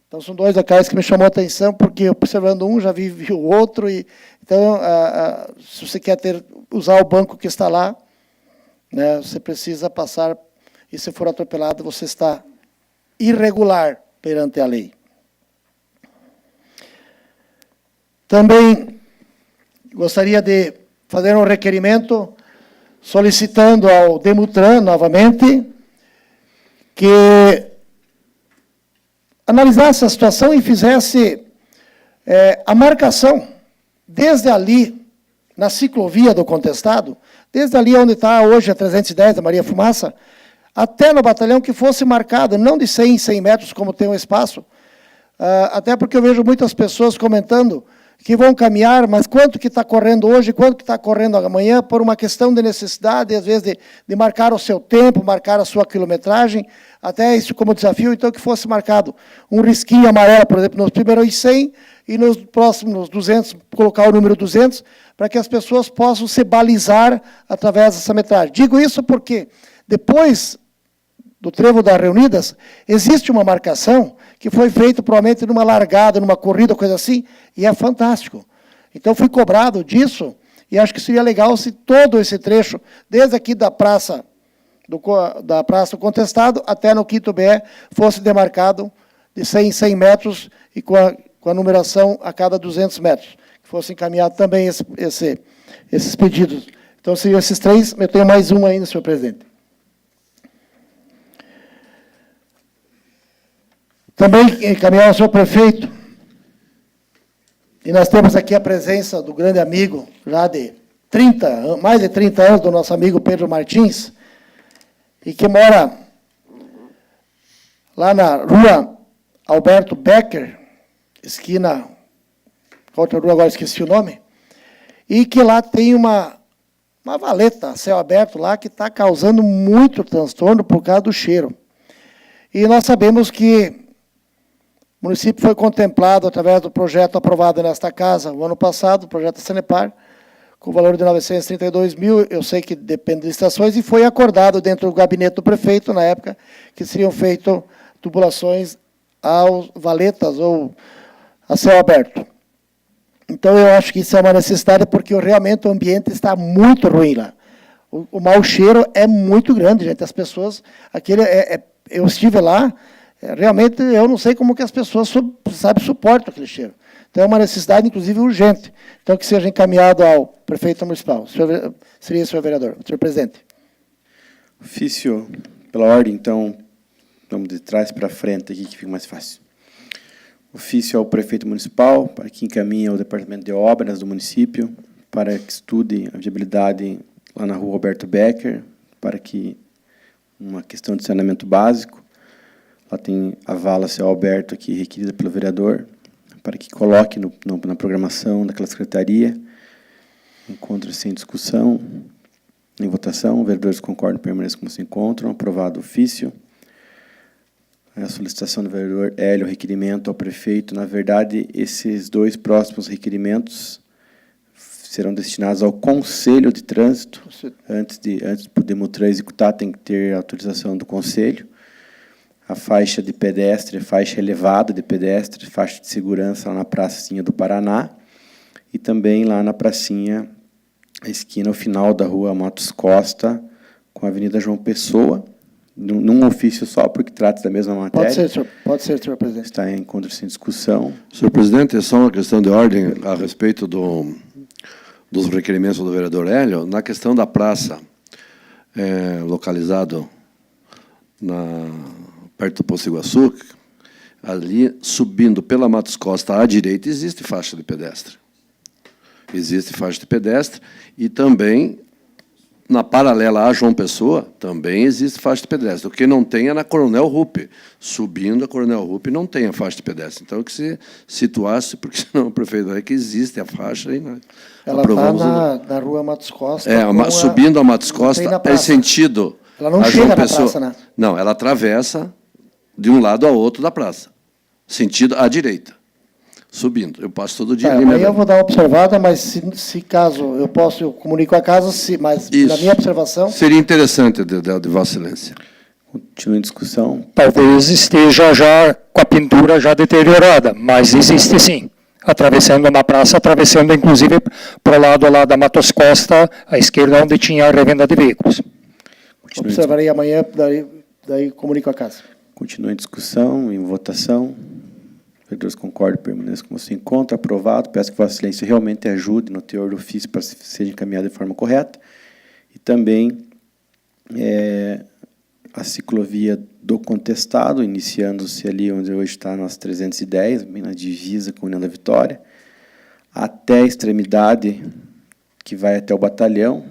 Então, são dois locais que me chamou a atenção, porque observando um, já vi o outro. Então, se você quer usar o banco que está lá, né, você precisa passar, e se for atropelado, você está irregular perante a lei. Também gostaria de fazer um requerimento solicitando ao Demutran, novamente, que analisasse a situação e fizesse a marcação, desde ali, na ciclovia do contestado, desde ali onde está hoje a 310 da Maria Fumaça, até no batalhão, que fosse marcado, não de 100 em 100 metros, como tem um espaço, até porque eu vejo muitas pessoas comentando que vão caminhar, mas quanto que está correndo hoje, quanto que está correndo amanhã, por uma questão de necessidade, às vezes, de marcar o seu tempo, marcar a sua quilometragem, até isso como desafio, então que fosse marcado um risquinho amarelo, por exemplo, nos primeiros 100 e nos próximos 200, colocar o número 200, para que as pessoas possam se balizar através dessa metragem. Digo isso porque depois do Trevo das Reunidas, existe uma marcação que foi feita provavelmente numa largada, numa corrida, coisa assim, e é fantástico. Então, fui cobrado disso, e acho que seria legal se todo esse trecho, desde aqui da Praça do Contestado até no Quinto BE, fosse demarcado de 100 em 100 metros e com a numeração a cada 200 metros, que fosse encaminhado também esses pedidos. Então, seriam esses três, eu tenho mais um ainda, senhor presidente. Também encaminhar ao senhor prefeito, e nós temos aqui a presença do grande amigo, já de mais de 30 anos, do nosso amigo Pedro Martins, e que mora lá na rua Alberto Becker, esquina, outra rua, agora esqueci o nome, e que lá tem uma valeta a céu aberto lá que está causando muito transtorno por causa do cheiro. E nós sabemos que o município foi contemplado através do projeto aprovado nesta casa o ano passado, o projeto Sanepar, com o valor de 932 mil, eu sei que depende de licitações, e foi acordado dentro do gabinete do prefeito, na época, que seriam feitas tubulações aos valetas ou a céu aberto. Então, eu acho que isso é uma necessidade, porque realmente o ambiente está muito ruim lá. O mau cheiro é muito grande, gente. As pessoas, eu estive lá, realmente eu não sei como que as pessoas suportam aquele cheiro. Então, é uma necessidade, inclusive, urgente. Então, que seja encaminhado ao prefeito municipal. Seria isso, senhor vereador. Senhor presidente. Ofício, pela ordem, então, vamos de trás para frente aqui, que fica mais fácil. Ofício ao prefeito municipal, para que encaminhe ao departamento de obras do município, para que estude a viabilidade lá na rua Roberto Becker, para que uma questão de saneamento básico. Lá tem a vala céu aberto aqui requerida pelo vereador, para que coloque na programação daquela secretaria. Encontra-se em discussão, em votação. Os vereadores concordam, permaneçam como se encontram. Aprovado o ofício. A solicitação do vereador Hélio, requerimento ao prefeito. Na verdade, esses dois próximos requerimentos serão destinados ao Conselho de Trânsito. Antes de poder Demutran executar, tem que ter autorização do Conselho. A faixa de pedestre, faixa elevada de pedestre, faixa de segurança lá na Pracinha do Paraná, e também lá na Pracinha, a esquina, ao final da rua Matos Costa, com a Avenida João Pessoa, num ofício só, porque trata da mesma matéria. Pode ser, senhor presidente. Está em encontro sem discussão. Senhor presidente, é só uma questão de ordem a respeito dos requerimentos do vereador Hélio. Na questão da praça, localizado perto do Poço Iguaçu, ali, subindo pela Matos Costa à direita, existe faixa de pedestre. Existe faixa de pedestre, e também, na paralela a João Pessoa, também existe faixa de pedestre. O que não tem é na Coronel Rupp. Subindo a Coronel Rupp não tem a faixa de pedestre. Então, que se situasse, porque senão o prefeito vai que existe a faixa aí. Ela está na rua Matos Costa. Subindo a Matos Costa, é sentido. Ela não chega na praça, né? Não, ela atravessa de um lado ao outro da praça, sentido à direita, subindo. Eu passo todo dia ali. Aí eu vou dar uma observada, mas se caso eu comunico a casa, mas isso, na minha observação... Seria interessante, de Vossa Excelência. Continua em discussão. Talvez esteja já com a pintura já deteriorada, mas existe sim. Atravessando uma praça, atravessando inclusive para o lado lá da Matos Costa, à esquerda, onde tinha a revenda de veículos. Observarei amanhã, daí comunico a casa. Continua em discussão, em votação. Vereadores concordam, permaneçam como se encontra. Aprovado. Peço que Vossa Excelência realmente ajude no teor do ofício para que seja encaminhado de forma correta. E também a ciclovia do contestado, iniciando-se ali onde hoje está nas 310, bem na divisa com a União da Vitória, até a extremidade que vai até o batalhão,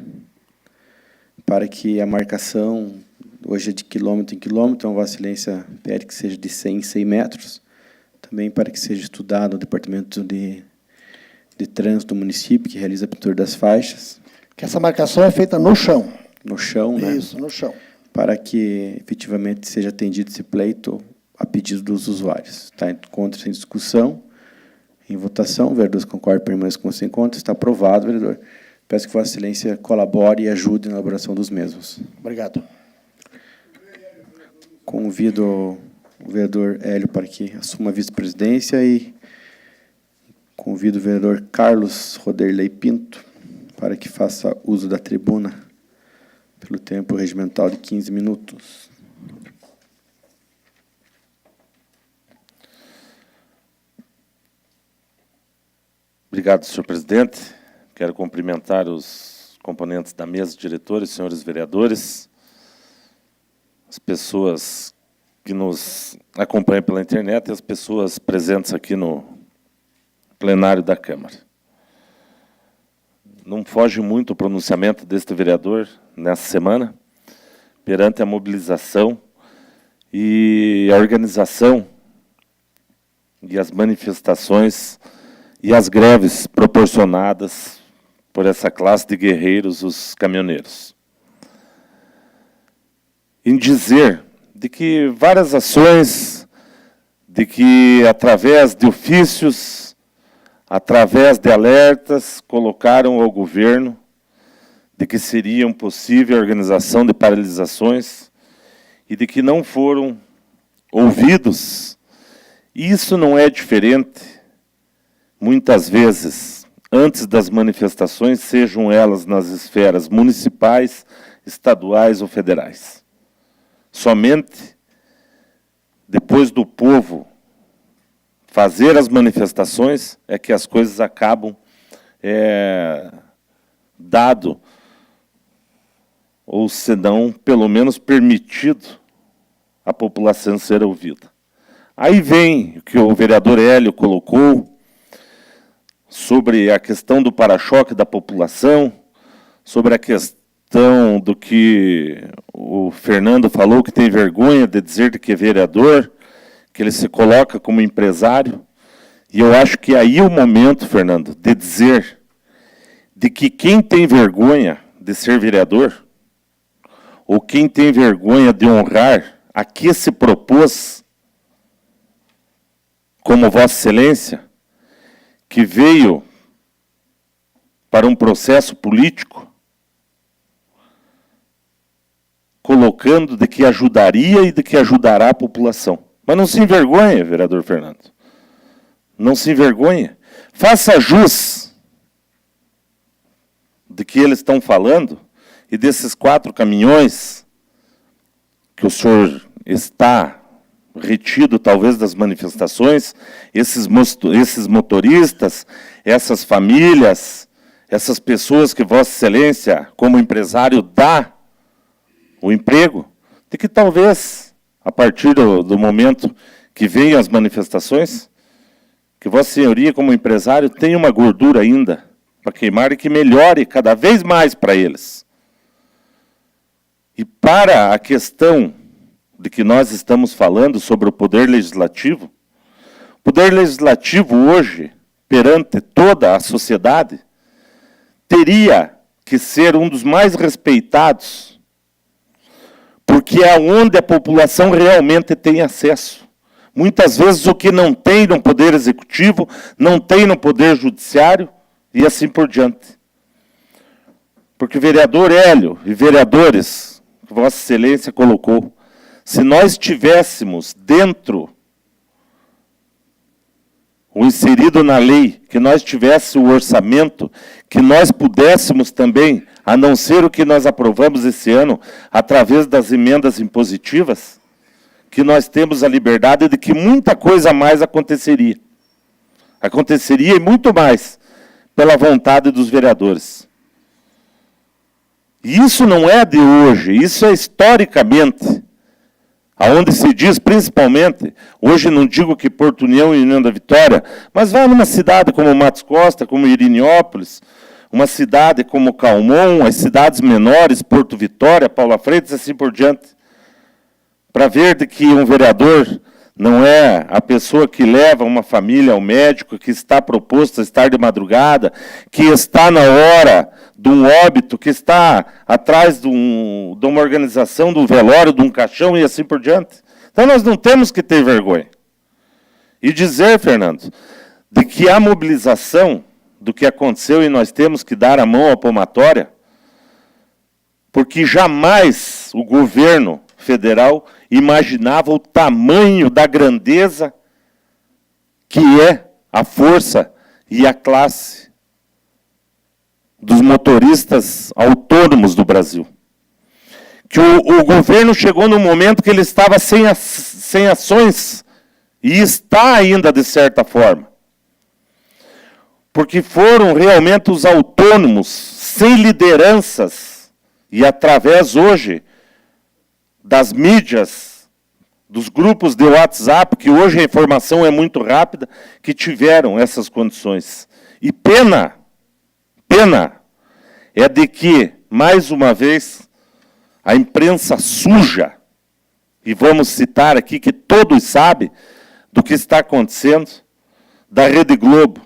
para que a marcação, hoje é de quilômetro em quilômetro, então Vossa Excelência pede que seja de 100 em 100 metros, também para que seja estudado o Departamento de Trânsito do município, que realiza a pintura das faixas. Que essa marcação é feita no chão. No chão, né? Isso, no chão. Para que efetivamente seja atendido esse pleito a pedido dos usuários. Está em contra, sem discussão. Em votação, vereadores concordam, permaneçam como se encontra. Está aprovado, vereador. Peço que Vossa Excelência colabore e ajude na elaboração dos mesmos. Obrigado. Convido o vereador Hélio para que assuma a vice-presidência e convido o vereador Carlos Roderley Pinto para que faça uso da tribuna pelo tempo regimental de 15 minutos. Obrigado, senhor presidente. Quero cumprimentar os componentes da mesa diretora, senhores vereadores, as pessoas que nos acompanham pela internet e as pessoas presentes aqui no plenário da Câmara. Não foge muito o pronunciamento deste vereador nessa semana, perante a mobilização e a organização e as manifestações e as greves proporcionadas por essa classe de guerreiros, os caminhoneiros. Em dizer de que várias ações, de que através de ofícios, através de alertas, colocaram ao governo de que seria possível a organização de paralisações e de que não foram ouvidos. Isso não é diferente, muitas vezes, antes das manifestações, sejam elas nas esferas municipais, estaduais ou federais. Somente depois do povo fazer as manifestações é que as coisas acabam dado, ou senão, pelo menos permitido, a população ser ouvida. Aí vem o que o vereador Hélio colocou sobre a questão do para-choque da população, sobre a questão do que o Fernando falou, que tem vergonha de dizer que é vereador, que ele se coloca como empresário. E eu acho que aí é o momento, Fernando, de dizer de que quem tem vergonha de ser vereador, ou quem tem vergonha de honrar a que se propôs, como Vossa Excelência, que veio para um processo político, colocando de que ajudaria e de que ajudará a população. Mas não se envergonhe, vereador Fernando. Não se envergonhe. Faça jus de que eles estão falando e desses 4 caminhões que o senhor está retido, talvez, das manifestações, esses motoristas, essas famílias, essas pessoas que Vossa Excelência, como empresário, dá o emprego, de que talvez, a partir do momento que venham as manifestações, que Vossa Senhoria, como empresário, tenha uma gordura ainda para queimar e que melhore cada vez mais para eles. E para a questão de que nós estamos falando sobre o Poder Legislativo hoje, perante toda a sociedade, teria que ser um dos mais respeitados, porque é onde a população realmente tem acesso. Muitas vezes o que não tem no Poder Executivo, não tem no Poder Judiciário, e assim por diante. Porque o vereador Hélio e vereadores, que Vossa Excelência colocou, se nós tivéssemos dentro, ou inserido na lei, que nós tivéssemos o orçamento, que nós pudéssemos também, a não ser o que nós aprovamos esse ano, através das emendas impositivas, que nós temos a liberdade de que muita coisa mais aconteceria. Aconteceria e muito mais pela vontade dos vereadores. E isso não é de hoje, isso é historicamente. Aonde se diz, principalmente, hoje não digo que Porto União e União da Vitória, mas vai numa cidade como Matos Costa, como Iriniópolis, uma cidade como Calmon, as cidades menores, Porto Vitória, Paula Freitas, assim por diante, para ver de que um vereador não é a pessoa que leva uma família ao médico, que está proposto a estar de madrugada, que está na hora de um óbito, que está atrás de uma organização, de um velório, de um caixão e assim por diante. Então nós não temos que ter vergonha. E dizer, Fernando, de que a mobilização do que aconteceu e nós temos que dar a mão à palmatória, porque jamais o governo federal imaginava o tamanho da grandeza que é a força e a classe dos motoristas autônomos do Brasil. Que o governo chegou no momento que ele estava sem ações, e está ainda de certa forma. Porque foram realmente os autônomos, sem lideranças, e através hoje das mídias, dos grupos de WhatsApp, que hoje a informação é muito rápida, que tiveram essas condições. E pena é de que, mais uma vez, a imprensa suja, e vamos citar aqui que todos sabem do que está acontecendo, da Rede Globo,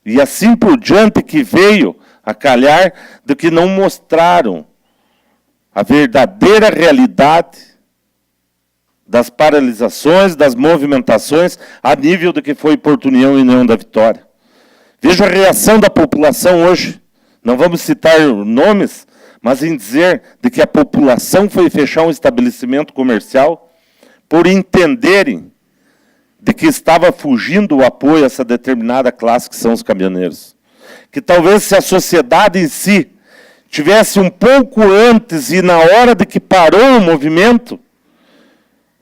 e assim por diante que veio a calhar de que não mostraram a verdadeira realidade das paralisações, das movimentações, a nível do que foi Porto União e União da Vitória. Veja a reação da população hoje. Não vamos citar nomes, mas em dizer de que a população foi fechar um estabelecimento comercial por entenderem de que estava fugindo o apoio a essa determinada classe que são os caminhoneiros. Que talvez se a sociedade em si tivesse um pouco antes e na hora de que parou o movimento,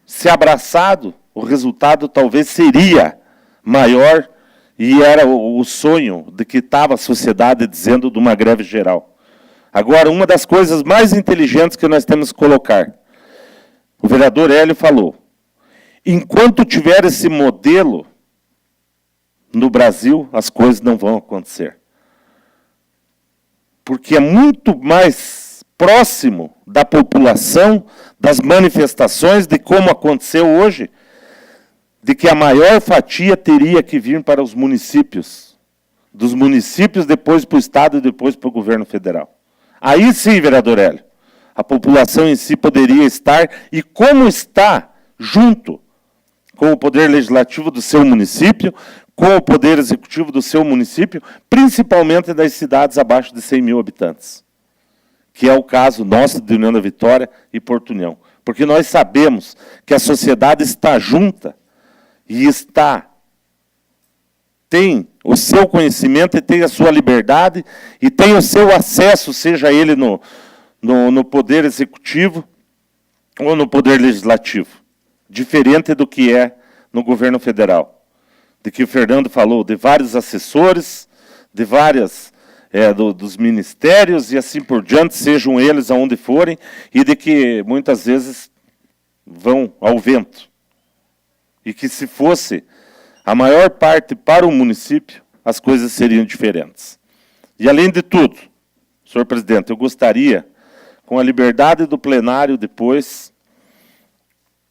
se abraçado, o resultado talvez seria maior, e era o sonho de que estava a sociedade dizendo de uma greve geral. Agora, uma das coisas mais inteligentes que nós temos que colocar, o vereador Hélio falou, enquanto tiver esse modelo no Brasil, as coisas não vão acontecer. Porque é muito mais próximo da população, das manifestações, de como aconteceu hoje, de que a maior fatia teria que vir para os municípios. Dos municípios, depois para o Estado e depois para o governo federal. Aí sim, vereador Hélio, a população em si poderia estar, e como está, junto com o poder legislativo do seu município, com o poder executivo do seu município, principalmente das cidades abaixo de 100 mil habitantes, que é o caso nosso de União da Vitória e Porto União. Porque nós sabemos que a sociedade está junta e tem o seu conhecimento e tem a sua liberdade e tem o seu acesso, seja ele no poder executivo ou no poder legislativo, diferente do que é no governo federal. De que o Fernando falou, de vários assessores, de várias, dos ministérios e assim por diante, sejam eles aonde forem, e de que muitas vezes vão ao vento. E que se fosse a maior parte para o município, as coisas seriam diferentes. E além de tudo, senhor presidente, eu gostaria, com a liberdade do plenário depois,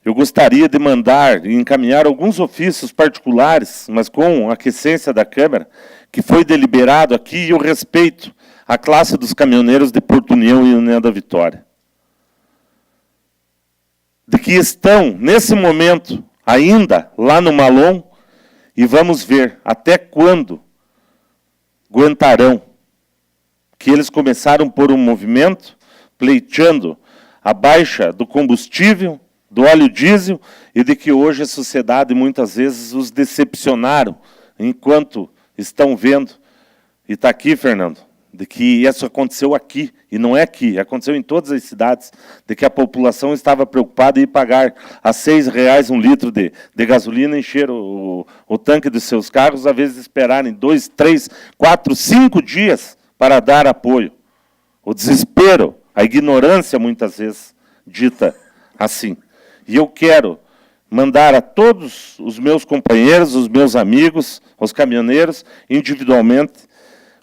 eu gostaria de mandar e encaminhar alguns ofícios particulares, mas com a aquiescência da Câmara, que foi deliberado aqui, e eu respeito a classe dos caminhoneiros de Porto União e União da Vitória. De que estão, nesse momento, ainda lá no Malom, e vamos ver até quando aguentarão. Que eles começaram por um movimento, pleiteando a baixa do combustível, do óleo diesel, e de que hoje a sociedade muitas vezes os decepcionaram, enquanto estão vendo, e está aqui, Fernando, de que isso aconteceu aqui, e não é aqui, aconteceu em todas as cidades, de que a população estava preocupada em pagar a R$6 um litro de gasolina, encher o tanque dos seus carros, às vezes esperarem 2, 3, 4, 5 dias para dar apoio. O desespero, a ignorância, muitas vezes, dita assim. E eu quero mandar a todos os meus companheiros, os meus amigos, os caminhoneiros, individualmente,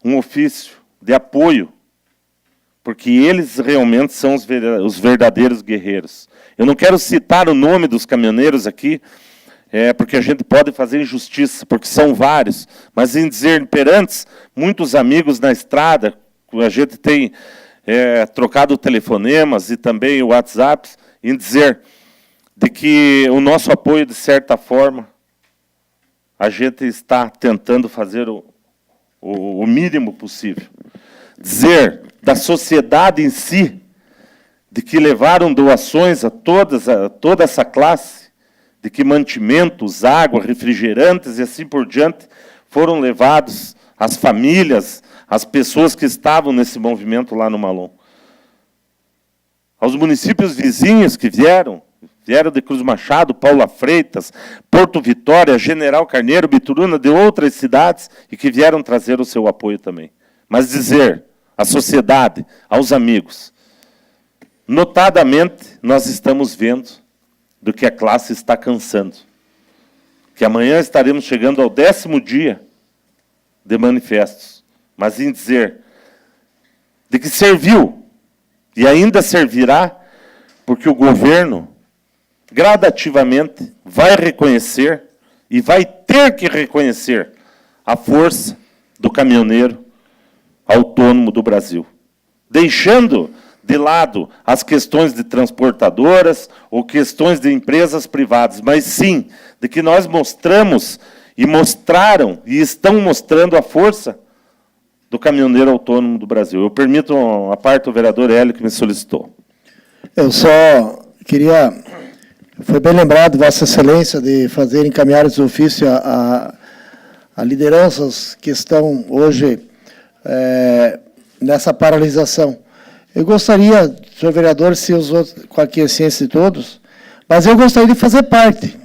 um ofício de apoio, porque eles realmente são os verdadeiros guerreiros. Eu não quero citar o nome dos caminhoneiros aqui, porque a gente pode fazer injustiça, porque são vários, mas em dizer perante muitos amigos na estrada, a gente tem trocado telefonemas e também o WhatsApp, em dizer de que o nosso apoio, de certa forma, a gente está tentando fazer o mínimo possível. Dizer da sociedade em si, de que levaram doações a toda essa classe, de que mantimentos, água, refrigerantes e assim por diante foram levados às famílias, às pessoas que estavam nesse movimento lá no Malom. Aos municípios vizinhos que vieram de Cruz Machado, Paula Freitas, Porto Vitória, General Carneiro, Bituruna, de outras cidades, e que vieram trazer o seu apoio também. Mas dizer à sociedade, aos amigos, notadamente nós estamos vendo do que a classe está cansando. Que amanhã estaremos chegando ao 10º dia de manifestos, mas em dizer de que serviu e ainda servirá, porque o governo gradativamente vai reconhecer e vai ter que reconhecer a força do caminhoneiro autônomo do Brasil, deixando de lado as questões de transportadoras ou questões de empresas privadas, mas sim de que nós mostramos e mostraram e estão mostrando a força do caminhoneiro autônomo do Brasil. Eu permito a parte do vereador Hélio, que me solicitou. Eu só queria... Foi bem lembrado, Vossa Excelência, de fazer encaminhar esse ofício a lideranças que estão hoje nessa paralisação. Eu gostaria, senhor vereador, se os outros, com a aquiescência de todos, mas eu gostaria de fazer parte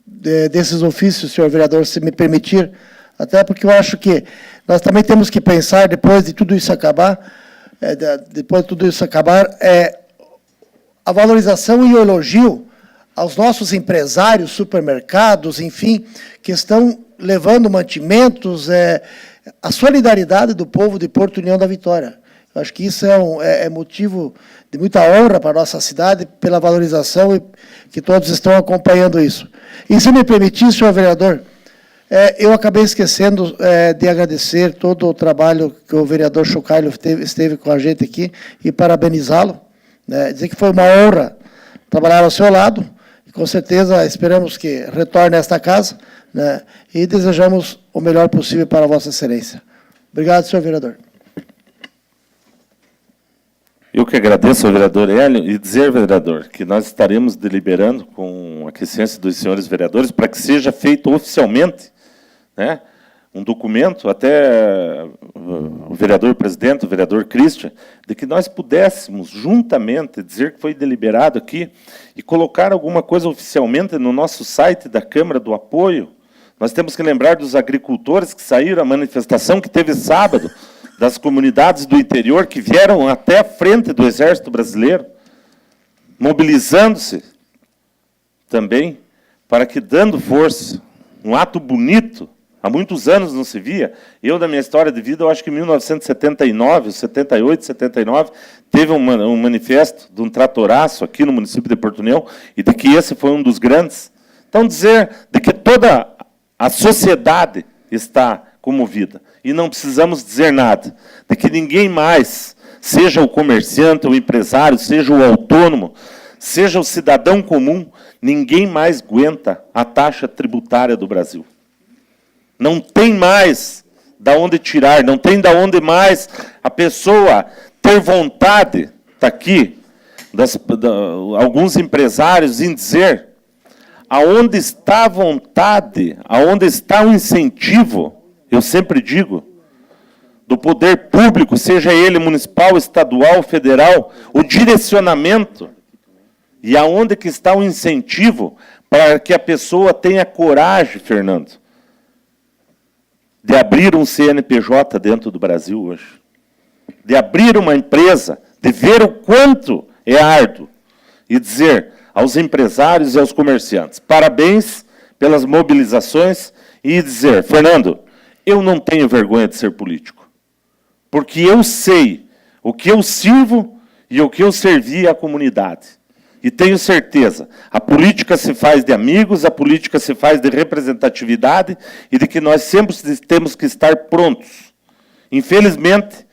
desses ofícios, senhor vereador, se me permitir, até porque eu acho que nós também temos que pensar, depois de tudo isso acabar, a valorização e o elogio aos nossos empresários, supermercados, enfim, que estão levando mantimentos, a solidariedade do povo de Porto União da Vitória. Eu acho que isso é motivo de muita honra para a nossa cidade, pela valorização e que todos estão acompanhando isso. E, se me permitir, senhor vereador, eu acabei esquecendo de agradecer todo o trabalho que o vereador Chocalho esteve com a gente aqui e parabenizá-lo, dizer que foi uma honra trabalhar ao seu lado, e com certeza esperamos que retorne a esta casa, e desejamos o melhor possível para a Vossa Excelência. Obrigado, senhor vereador. Eu que agradeço ao vereador Hélio e dizer, vereador, que nós estaremos deliberando com a aquiescência dos senhores vereadores para que seja feito oficialmente, um documento, até o vereador presidente, o vereador Christian, de que nós pudéssemos juntamente dizer que foi deliberado aqui e colocar alguma coisa oficialmente no nosso site da Câmara do Apoio. Nós temos que lembrar dos agricultores que saíram à manifestação que teve sábado, das comunidades do interior que vieram até a frente do Exército Brasileiro, mobilizando-se também para que, dando força, um ato bonito, há muitos anos não se via. Eu, na minha história de vida, eu acho que em 1979, 78, 79, teve um manifesto de um tratoraço aqui no município de Porto União, e de que esse foi um dos grandes. Então, dizer de que toda a sociedade está comovida. E não precisamos dizer nada, de que ninguém mais, seja o comerciante, o empresário, seja o autônomo, seja o cidadão comum, ninguém mais aguenta a taxa tributária do Brasil. Não tem mais da onde tirar, não tem da onde mais a pessoa ter vontade, está aqui, alguns empresários em dizer aonde está a vontade, aonde está o incentivo, eu sempre digo, do poder público, seja ele municipal, estadual, federal, o direcionamento e aonde que está o incentivo para que a pessoa tenha coragem, Fernando, de abrir um CNPJ dentro do Brasil hoje, de abrir uma empresa, de ver o quanto é árduo e dizer aos empresários e aos comerciantes, parabéns pelas mobilizações e dizer, Fernando, eu não tenho vergonha de ser político, porque eu sei o que eu sirvo e o que eu servi à comunidade. E tenho certeza, a política se faz de amigos, a política se faz de representatividade e de que nós sempre temos que estar prontos. Infelizmente,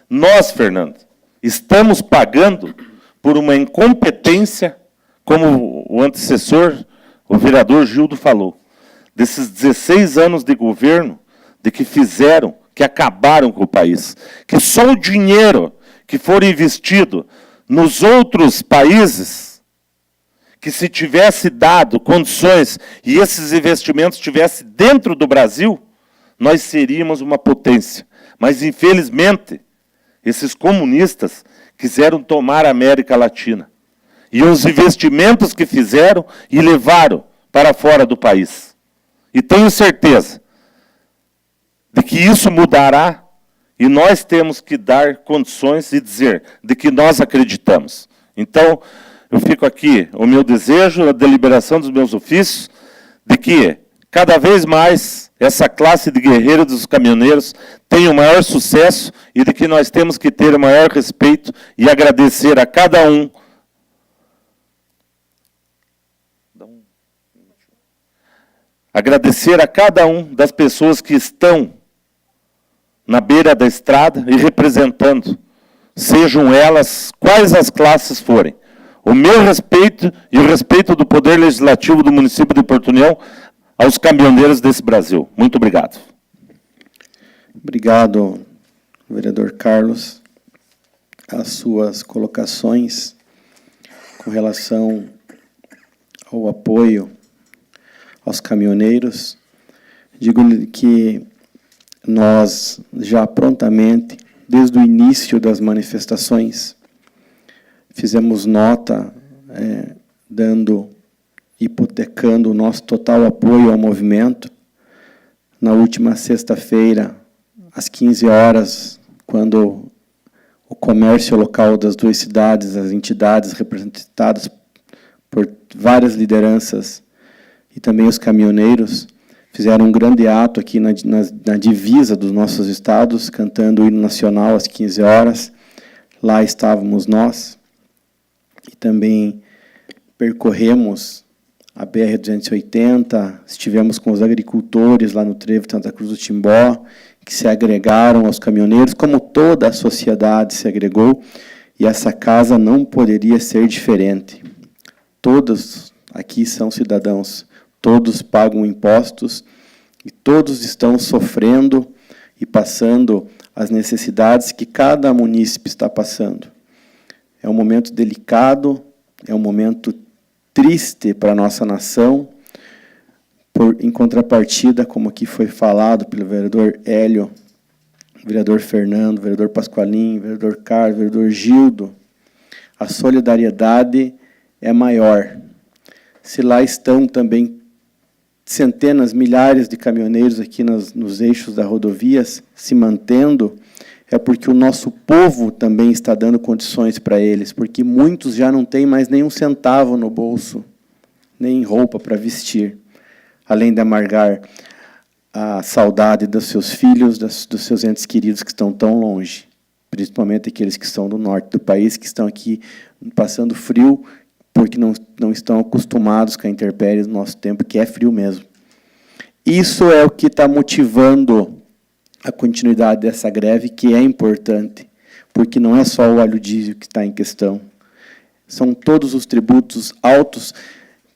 nós, Fernando, estamos pagando por uma incompetência, como o antecessor, o vereador Gildo falou, desses 16 anos de governo, de que fizeram, que acabaram com o país, que só o dinheiro que for investido nos outros países, que se tivesse dado condições e esses investimentos estivessem dentro do Brasil, nós seríamos uma potência. Mas, infelizmente, esses comunistas quiseram tomar a América Latina. E os investimentos que fizeram e levaram para fora do país. E tenho certeza de que isso mudará e nós temos que dar condições e dizer de que nós acreditamos. Então, eu fico aqui, o meu desejo, a deliberação dos meus ofícios, de que cada vez mais essa classe de guerreiros dos caminhoneiros tenha o maior sucesso e de que nós temos que ter o maior respeito e agradecer a cada um. Agradecer a cada um das pessoas que estão na beira da estrada e representando, sejam elas quais as classes forem. O meu respeito e o respeito do Poder Legislativo do município de Porto União aos caminhoneiros desse Brasil. Muito obrigado. Obrigado, vereador Carlos. As suas colocações com relação ao apoio aos caminhoneiros, digo-lhe que nós já prontamente, desde o início das manifestações, fizemos nota hipotecando o nosso total apoio ao movimento. Na última sexta-feira, às 15 horas, quando o comércio local das duas cidades, as entidades representadas por várias lideranças e também os caminhoneiros, fizeram um grande ato aqui na divisa dos nossos estados, cantando o hino nacional às 15 horas. Lá estávamos nós. E também percorremos a BR-280, estivemos com os agricultores lá no trevo Santa Cruz do Timbó, que se agregaram aos caminhoneiros, como toda a sociedade se agregou, e essa casa não poderia ser diferente. Todos aqui são cidadãos, todos pagam impostos, e todos estão sofrendo e passando as necessidades que cada munícipe está passando. É um momento delicado, é um momento triste para a nossa nação, em contrapartida, como aqui foi falado pelo vereador Hélio, vereador Fernando, vereador Pasqualim, vereador Carlos, vereador Gildo, a solidariedade é maior. Se lá estão também centenas, milhares de caminhoneiros aqui nos eixos das rodovias se mantendo, é porque o nosso povo também está dando condições para eles, porque muitos já não têm mais nem um centavo no bolso, nem roupa para vestir, além de amargar a saudade dos seus filhos, dos seus entes queridos que estão tão longe, principalmente aqueles que estão do norte do país, que estão aqui passando frio, porque não estão acostumados com a intempérie do nosso tempo, que é frio mesmo. Isso é o que está motivando a continuidade dessa greve, que é importante, porque não é só o óleo diesel que está em questão, são todos os tributos altos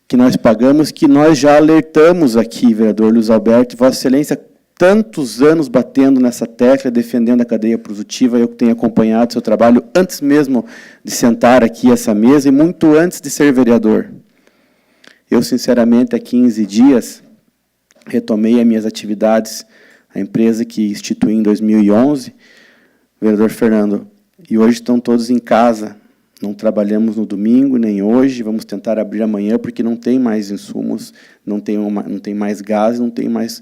que nós pagamos, que nós já alertamos aqui, vereador Luiz Alberto, Vossa Excelência, tantos anos batendo nessa tecla, defendendo a cadeia produtiva, eu que tenho acompanhado o seu trabalho antes mesmo de sentar aqui essa mesa e muito antes de ser vereador. Eu, sinceramente, há 15 dias, retomei as minhas atividades a empresa que instituiu em 2011, vereador Fernando, e hoje estão todos em casa, não trabalhamos no domingo, nem hoje, vamos tentar abrir amanhã, porque não tem mais insumos, não tem mais gás, não tem mais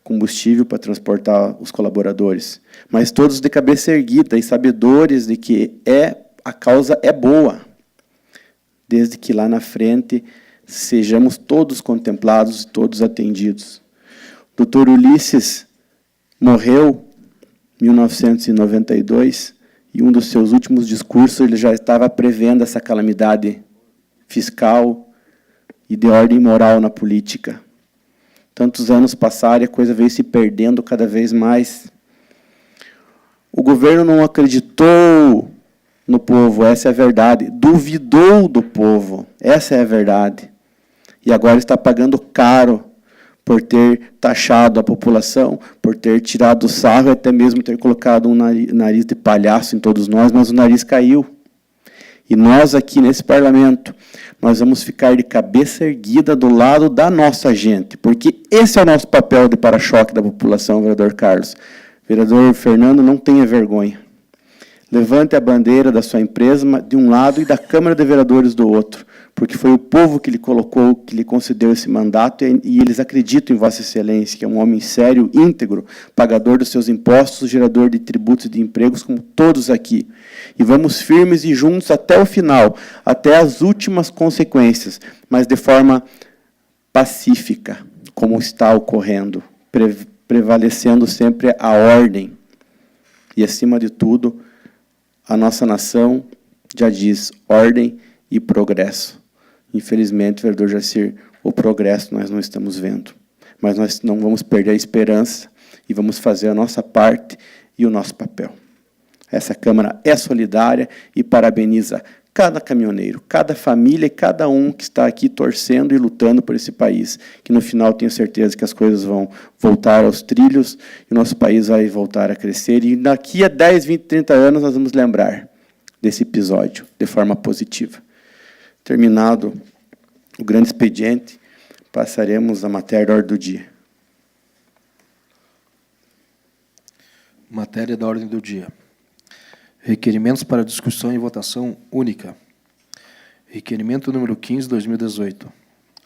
combustível para transportar os colaboradores. Mas todos de cabeça erguida e sabedores de que a causa é boa, desde que lá na frente sejamos todos contemplados e todos atendidos. O Dr. Ulisses morreu em 1992, e um dos seus últimos discursos ele já estava prevendo essa calamidade fiscal e de ordem moral na política. Tantos anos passaram e a coisa veio se perdendo cada vez mais. O governo não acreditou no povo, essa é a verdade. Duvidou do povo, essa é a verdade. E agora está pagando caro por ter taxado a população, por ter tirado o sarro e até mesmo ter colocado um nariz de palhaço em todos nós, mas o nariz caiu. E nós aqui nesse parlamento, nós vamos ficar de cabeça erguida do lado da nossa gente, porque esse é o nosso papel de para-choque da população, vereador Carlos. Vereador Fernando, não tenha vergonha. Levante a bandeira da sua empresa de um lado e da Câmara de Vereadores do outro, porque foi o povo que lhe colocou, que lhe concedeu esse mandato, e eles acreditam em Vossa Excelência, que é um homem sério, íntegro, pagador dos seus impostos, gerador de tributos e de empregos, como todos aqui. E vamos firmes e juntos até o final, até as últimas consequências, mas de forma pacífica, como está ocorrendo, prevalecendo sempre a ordem. E, acima de tudo, a nossa nação já diz ordem e progresso. Infelizmente, vereador Jacir, o progresso nós não estamos vendo. Mas nós não vamos perder a esperança e vamos fazer a nossa parte e o nosso papel. Essa Câmara é solidária e parabeniza cada caminhoneiro, cada família e cada um que está aqui torcendo e lutando por esse país, que no final tenho certeza que as coisas vão voltar aos trilhos e o nosso país vai voltar a crescer. E daqui a 10, 20, 30 anos nós vamos lembrar desse episódio de forma positiva. Terminado o grande expediente, passaremos à matéria da ordem do dia. Matéria da ordem do dia. Requerimentos para discussão e votação única. Requerimento número 15, 2018.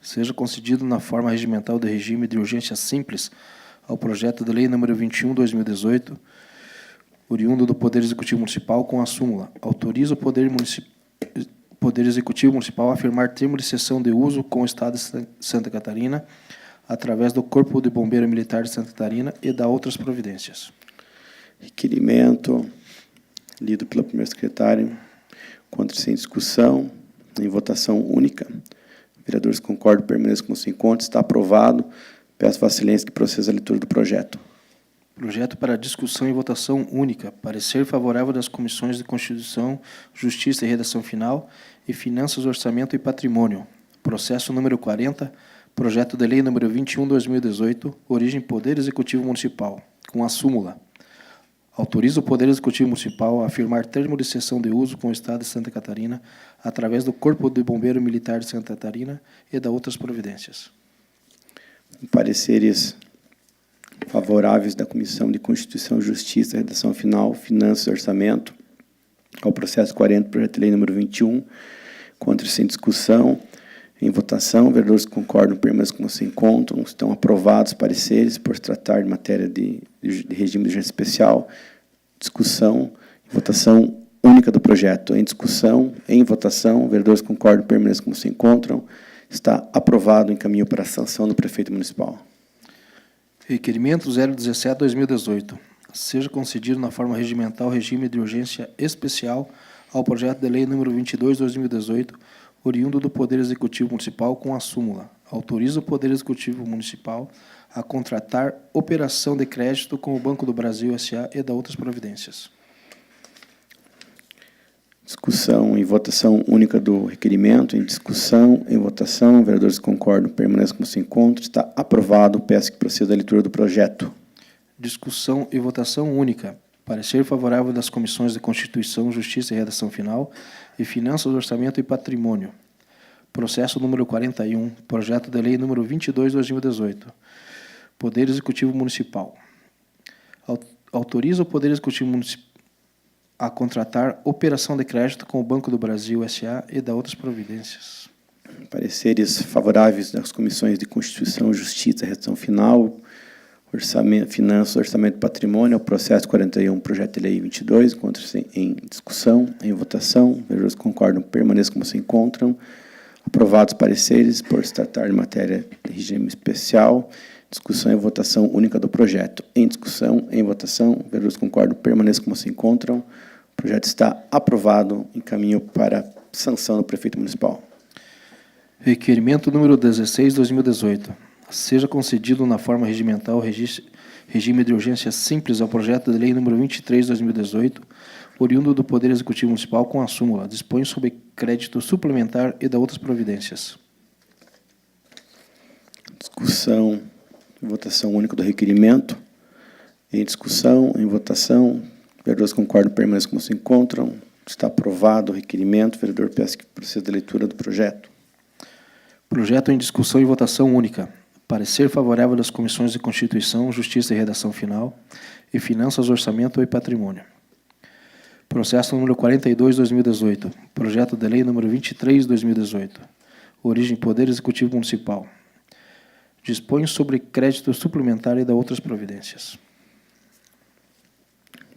Seja concedido na forma regimental de regime de urgência simples ao projeto de lei número 21, 2018, oriundo do Poder Executivo Municipal com a súmula. Autoriza o Poder Executivo Municipal a firmar termo de cessão de uso com o Estado de Santa Catarina, através do Corpo de Bombeiro Militar de Santa Catarina e da outras providências. Requerimento, lido pelo primeiro secretário, contra sem discussão, em votação única. Vereadores concordam, permaneçam como se encontra, está aprovado. Peço Vossa Excelência que proceda a leitura do projeto. Projeto para discussão e votação única. Parecer favorável das comissões de Constituição, Justiça e Redação Final e Finanças, Orçamento e Patrimônio. Processo número 40, projeto de lei número 21, 2018, origem Poder Executivo Municipal, com a súmula. Autoriza o Poder Executivo Municipal a firmar termo de cessão de uso com o Estado de Santa Catarina, através do Corpo de Bombeiro Militar de Santa Catarina e da outras providências. Pareceres favoráveis da Comissão de Constituição, Justiça, Redação Final, Finanças e Orçamento, ao processo 40, projeto de lei número 21, contra sem discussão, em votação. Vereadores que concordam, permaneçam como se encontram. Estão aprovados pareceres por se tratar de matéria de regime de urgência especial. Discussão, votação única do projeto. Em discussão, em votação. Vereadores que concordam, permaneçam como se encontram. Está aprovado, encaminho para a sanção do prefeito municipal. Requerimento 017/2018. Seja concedido na forma regimental regime de urgência especial ao projeto de lei número 22/2018, oriundo do Poder Executivo Municipal com a súmula. Autoriza o Poder Executivo Municipal a contratar operação de crédito com o Banco do Brasil S.A. e da outras providências. Discussão e votação única do requerimento. Em discussão, em votação. Vereadores que concordam, permaneçam como se encontram. Está aprovado. Peço que proceda a leitura do projeto. Discussão e votação única. Parecer favorável das comissões de Constituição, Justiça e Redação Final e Finanças, Orçamento e Patrimônio. Processo número 41, projeto de lei número 22/2018. Poder Executivo Municipal. Autoriza o Poder Executivo Municipal a contratar operação de crédito com o Banco do Brasil S.A. e da outras providências. Pareceres favoráveis das comissões de Constituição, Justiça e Redação Final, Orçamento, Finanças, Orçamento e Patrimônio, processo 41, projeto de lei 22, encontra-se em discussão, em votação. Vereadores concordam, permaneçam como se encontram. Aprovados pareceres por se tratar de matéria de regime especial. Discussão e votação única do projeto. Em discussão, em votação. Vereadores concordam, permaneçam como se encontram. O projeto está aprovado. Encaminho para sanção do prefeito municipal. Requerimento número 16/2018. Seja concedido na forma regimental regime de urgência simples ao projeto de lei número 23/2018, oriundo do Poder Executivo Municipal com a súmula. Dispõe sobre crédito suplementar e da outras providências. Discussão e votação única do requerimento. Em discussão, em votação. Vereadores concordam, permaneçam como se encontram. Está aprovado o requerimento. Vereador peço que proceda a leitura do projeto. Projeto em discussão e votação única. Parecer favorável das comissões de Constituição, Justiça e Redação Final e Finanças, Orçamento e Patrimônio. Processo número 42/2018. Projeto de lei número 23/2018. Origem Poder Executivo Municipal. Dispõe sobre crédito suplementar e da outras providências.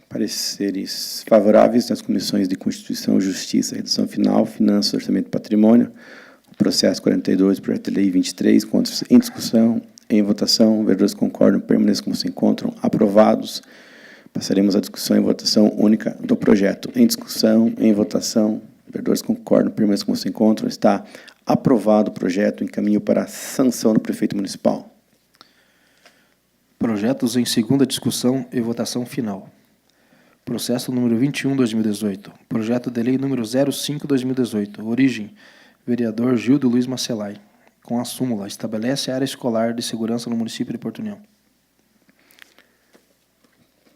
Pareceres favoráveis das comissões de Constituição, Justiça, Redação Final, Finanças, Orçamento e Patrimônio. Processo 42, projeto de lei 23, encontra-se em discussão, em votação. Vereadores concordam, permaneçam como se encontram. Aprovados. Passaremos à discussão e votação única do projeto. Em discussão, em votação. Vereadores concordam, permaneçam como se encontram. Está aprovado o projeto. Encaminho para a sanção do prefeito municipal. Projetos em segunda discussão e votação final. Processo número 21/2018. Projeto de lei número 05/2018. Origem vereador Gildo Luiz Macelai, com a súmula, estabelece a área escolar de segurança no município de Porto União.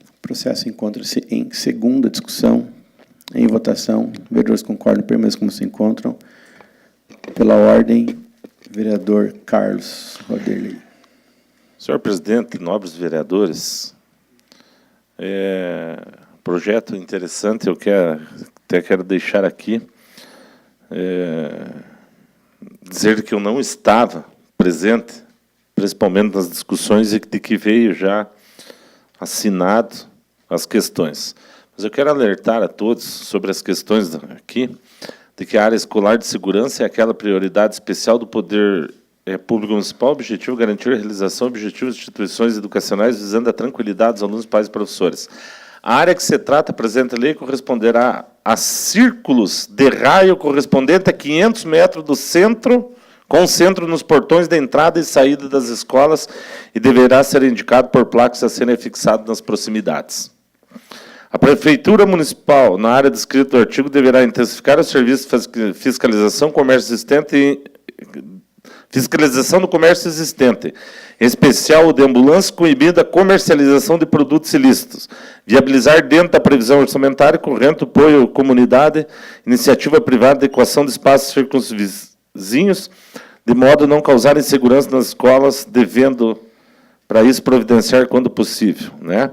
O processo encontra-se em segunda discussão, em votação. Vereadores concordam, permaneçam como se encontram. Pela ordem, vereador Carlos Roderley. Senhor presidente, nobres vereadores, projeto interessante, eu até quero deixar aqui, dizer que eu não estava presente, principalmente nas discussões, e de que veio já assinado as questões. Mas eu quero alertar a todos sobre as questões aqui, de que a área escolar de segurança é aquela prioridade especial do Poder Público Municipal, objetivo garantir a realização de objetivos de instituições educacionais visando a tranquilidade dos alunos, pais e professores. A área que se trata, a presente lei, corresponderá a círculos de raio correspondente a 500 metros do centro, com centro nos portões de entrada e saída das escolas, e deverá ser indicado por placas a serem fixadas nas proximidades. A Prefeitura Municipal, na área descrita do artigo, deverá intensificar os serviços de fiscalização comércio existente fiscalização do comércio existente, em especial o de ambulância, coibindo a comercialização de produtos ilícitos, viabilizar dentro da previsão orçamentária corrente apoio à comunidade, iniciativa privada de equação de espaços circunvizinhos, de modo a não causar insegurança nas escolas, devendo, para isso, providenciar quando possível, né?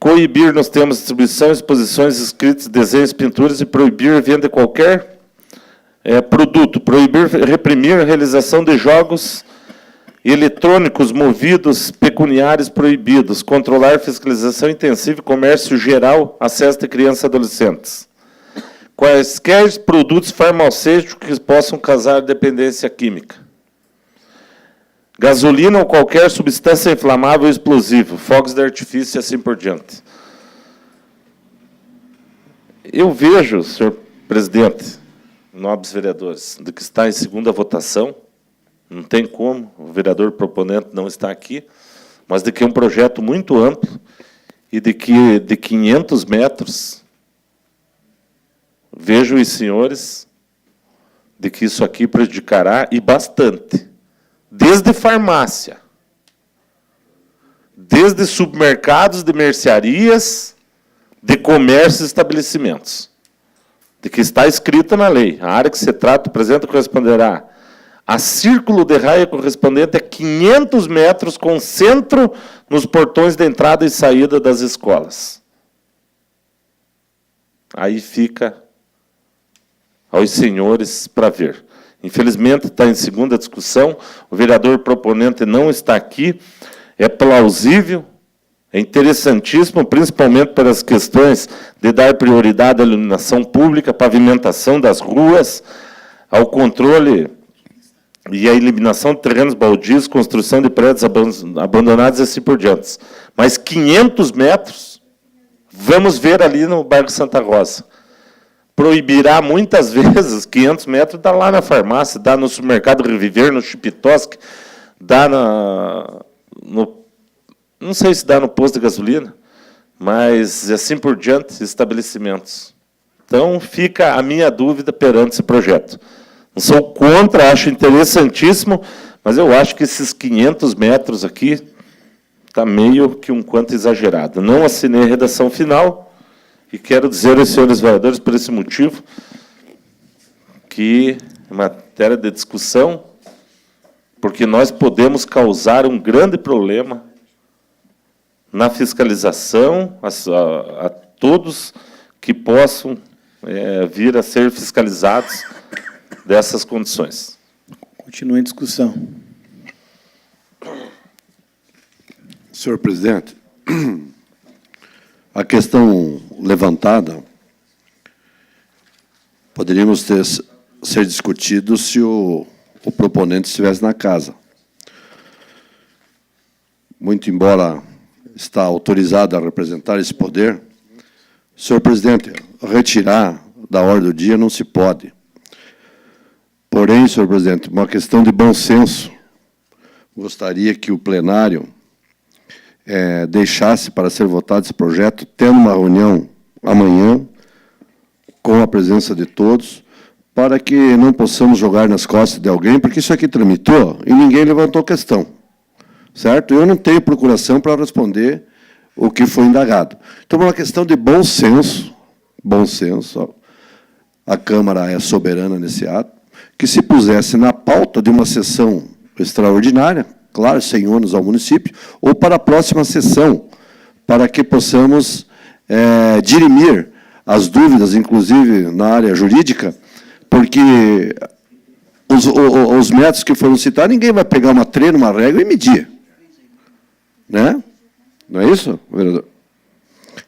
Coibir nos termos de distribuição, exposições, escritos, desenhos, pinturas e proibir a venda de qualquer produto, proibir, reprimir a realização de jogos eletrônicos movidos, pecuniários proibidos, controlar fiscalização intensiva e comércio geral, acesso de crianças e adolescentes. Quaisquer produtos farmacêuticos que possam causar dependência química. Gasolina ou qualquer substância inflamável ou explosiva, fogos de artifício e assim por diante. Eu vejo, senhor presidente, nobres vereadores, de que está em segunda votação, não tem como, o vereador proponente não está aqui, mas de que é um projeto muito amplo e de que de 500 metros, vejo os senhores, de que isso aqui prejudicará e bastante, desde farmácia, desde supermercados, de mercearias, de comércio e estabelecimentos. De que está escrita na lei. A área que se trata, apresenta, corresponderá a círculo de raia correspondente a 500 metros com centro nos portões de entrada e saída das escolas. Aí fica aos senhores para ver. Infelizmente, está em segunda discussão, o vereador proponente não está aqui, é plausível, é interessantíssimo, principalmente pelas questões de dar prioridade à iluminação pública, pavimentação das ruas, ao controle e à eliminação de terrenos baldios, construção de prédios abandonados e assim por diante. Mas 500 metros, vamos ver ali no bairro Santa Rosa. Proibirá muitas vezes, 500 metros dá lá na farmácia, dá no supermercado Reviver, no Chipitosk, dá não sei se dá no posto de gasolina, mas assim por diante, estabelecimentos. Então, fica a minha dúvida perante esse projeto. Não sou contra, acho interessantíssimo, mas eu acho que esses 500 metros aqui está meio que um quanto exagerado. Não assinei a redação final e quero dizer aos senhores vereadores, por esse motivo, que é matéria de discussão, porque nós podemos causar um grande problema na fiscalização a todos que possam vir a ser fiscalizados dessas condições. Continua em discussão. Senhor presidente, a questão levantada poderíamos ser discutido se o proponente estivesse na casa. Muito embora está autorizado a representar esse poder, senhor presidente, retirar da ordem do dia não se pode. Porém, senhor presidente, uma questão de bom senso, gostaria que o plenário deixasse para ser votado esse projeto, tendo uma reunião amanhã, com a presença de todos, para que não possamos jogar nas costas de alguém, porque isso aqui tramitou e ninguém levantou questão. Certo? Eu não tenho procuração para responder o que foi indagado. Então, é uma questão de bom senso, a Câmara é soberana nesse ato, que se pusesse na pauta de uma sessão extraordinária, claro, sem ônus ao município, ou para a próxima sessão, para que possamos dirimir as dúvidas, inclusive na área jurídica, porque os métodos que foram citados, ninguém vai pegar uma trena, uma régua e medir. Né? Não é isso, vereador?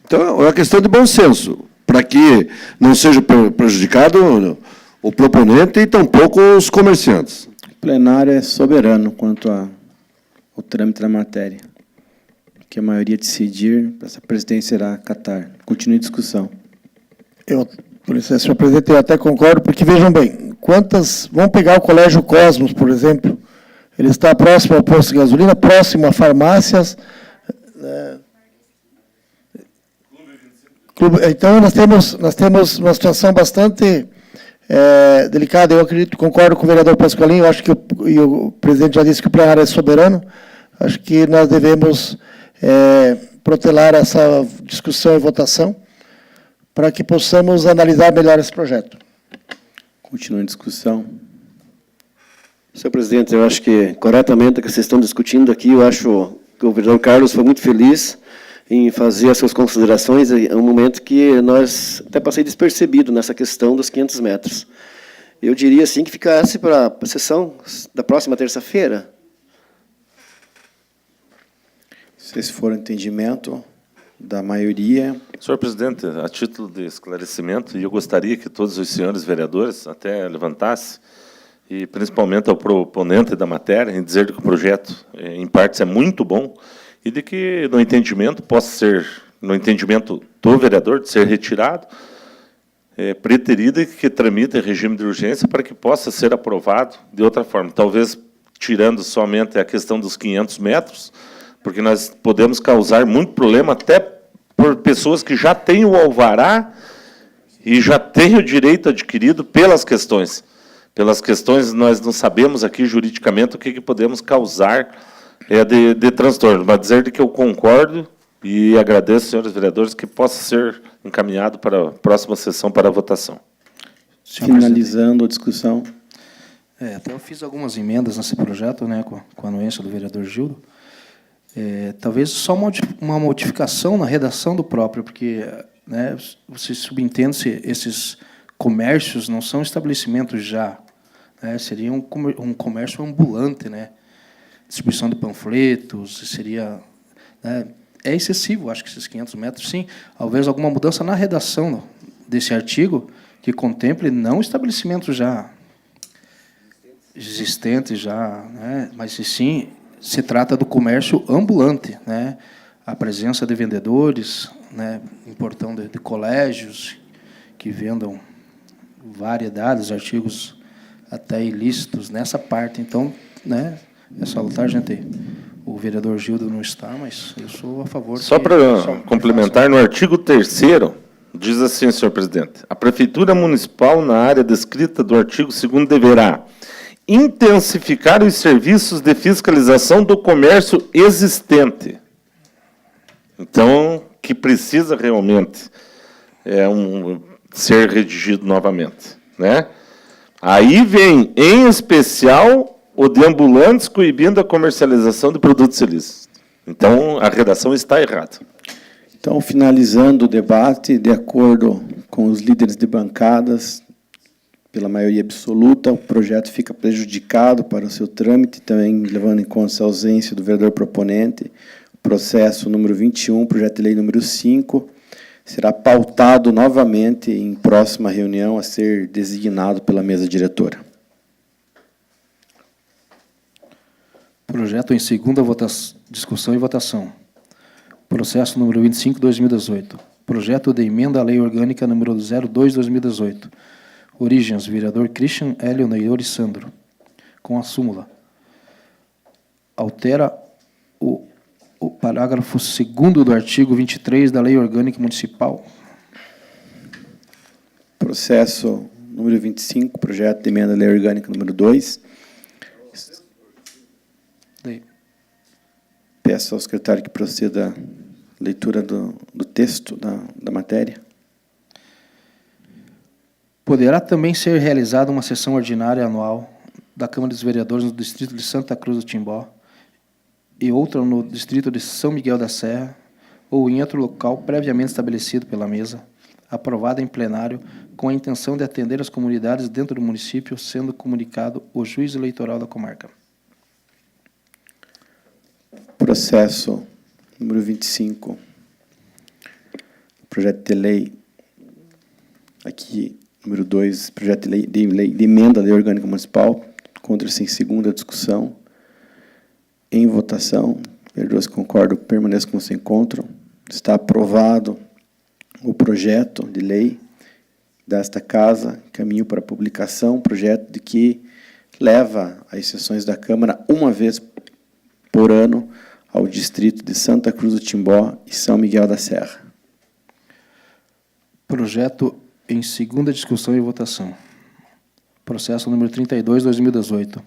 Então, é uma questão de bom senso, para que não seja prejudicado o proponente e tampouco os comerciantes. O plenário é soberano quanto ao trâmite da matéria. Que a maioria decidir, essa presidência irá acatar. Continue a discussão. Por licença, senhor presidente, eu até concordo, porque, vejam bem, vamos pegar o Colégio Cosmos, por exemplo, ele está próximo ao posto de gasolina, próximo a farmácias. Então, nós temos uma situação bastante delicada. Eu acredito, concordo com o vereador Pascoalinho, acho que o presidente já disse que o plenário é soberano, acho que nós devemos protelar essa discussão e votação para que possamos analisar melhor esse projeto. Continua em discussão. Senhor presidente, eu acho que, corretamente, o que vocês estão discutindo aqui, eu acho que o vereador Carlos foi muito feliz em fazer as suas considerações, é um momento que nós até passei despercebido nessa questão dos 500 metros. Eu diria, assim, que ficasse para a sessão da próxima terça-feira. Se esse for o entendimento da maioria... Senhor presidente, a título de esclarecimento, eu gostaria que todos os senhores vereadores até levantassem, e principalmente ao proponente da matéria, em dizer que o projeto, em partes, é muito bom, e de que, no entendimento, possa ser, no entendimento do vereador, de ser retirado, preterido e que tramite em regime de urgência para que possa ser aprovado de outra forma. Talvez tirando somente a questão dos 500 metros, porque nós podemos causar muito problema até por pessoas que já têm o alvará e já têm o direito adquirido pelas questões. Pelas questões, nós não sabemos aqui juridicamente o que podemos causar de transtorno. Mas dizer que eu concordo e agradeço, senhores vereadores, que possa ser encaminhado para a próxima sessão para a votação. Finalizando a discussão. Até eu fiz algumas emendas nesse projeto, né, com a anuência do vereador Gildo. Talvez só uma modificação na redação do próprio, porque, né, você subentende se esses comércios não são estabelecimentos já, né, seria um comércio ambulante, né, distribuição de panfletos, seria, né, é excessivo, acho que esses 500 metros, sim. Talvez alguma mudança na redação desse artigo que contemple não estabelecimentos já existentes, já, né, mas sim se trata do comércio ambulante, né, a presença de vendedores, né, em portão de colégios que vendam variedades, artigos até ilícitos nessa parte. Então, né, é salutar, gente. O vereador Gildo não está, mas eu sou a favor. Só para complementar, no artigo 3º, diz assim, senhor presidente: a Prefeitura Municipal, na área descrita do artigo 2º, deverá intensificar os serviços de fiscalização do comércio existente. Então, que precisa realmente ser redigido novamente, né? Aí vem, em especial, o de ambulantes coibindo a comercialização de produtos ilícitos. Então, a redação está errada. Então, finalizando o debate, de acordo com os líderes de bancadas, pela maioria absoluta, o projeto fica prejudicado para o seu trâmite, também levando em conta a ausência do vereador proponente. O processo número 21, projeto de lei número 5, será pautado novamente em próxima reunião a ser designado pela mesa diretora. Projeto em segunda discussão e votação. Processo número 25/2018. Projeto de emenda à Lei Orgânica número 02/2018. Origens, vereador Christian, Hélio, Neylor e Sandro. Com a súmula. Altera o parágrafo 2º do artigo 23 da Lei Orgânica Municipal. Processo número 25, projeto de emenda à Lei Orgânica número 2. Peço ao secretário que proceda a leitura do texto da matéria. Poderá também ser realizada uma sessão ordinária anual da Câmara dos Vereadores no Distrito de Santa Cruz do Timbó e outra no Distrito de São Miguel da Serra ou em outro local previamente estabelecido pela mesa, aprovada em plenário com a intenção de atender as comunidades dentro do município, sendo comunicado o juiz eleitoral da comarca. Processo número 25, projeto de lei, aqui, número 2, projeto de lei de emenda à Lei Orgânica Municipal, encontra-se em segunda discussão, em votação. Vereadores que concordam, permaneçam como se encontram. Está aprovado o projeto de lei desta Casa, caminho para publicação, projeto de que leva as sessões da Câmara uma vez por ano ao distrito de Santa Cruz do Timbó e São Miguel da Serra. Projeto em segunda discussão e votação. Processo número 32/2018.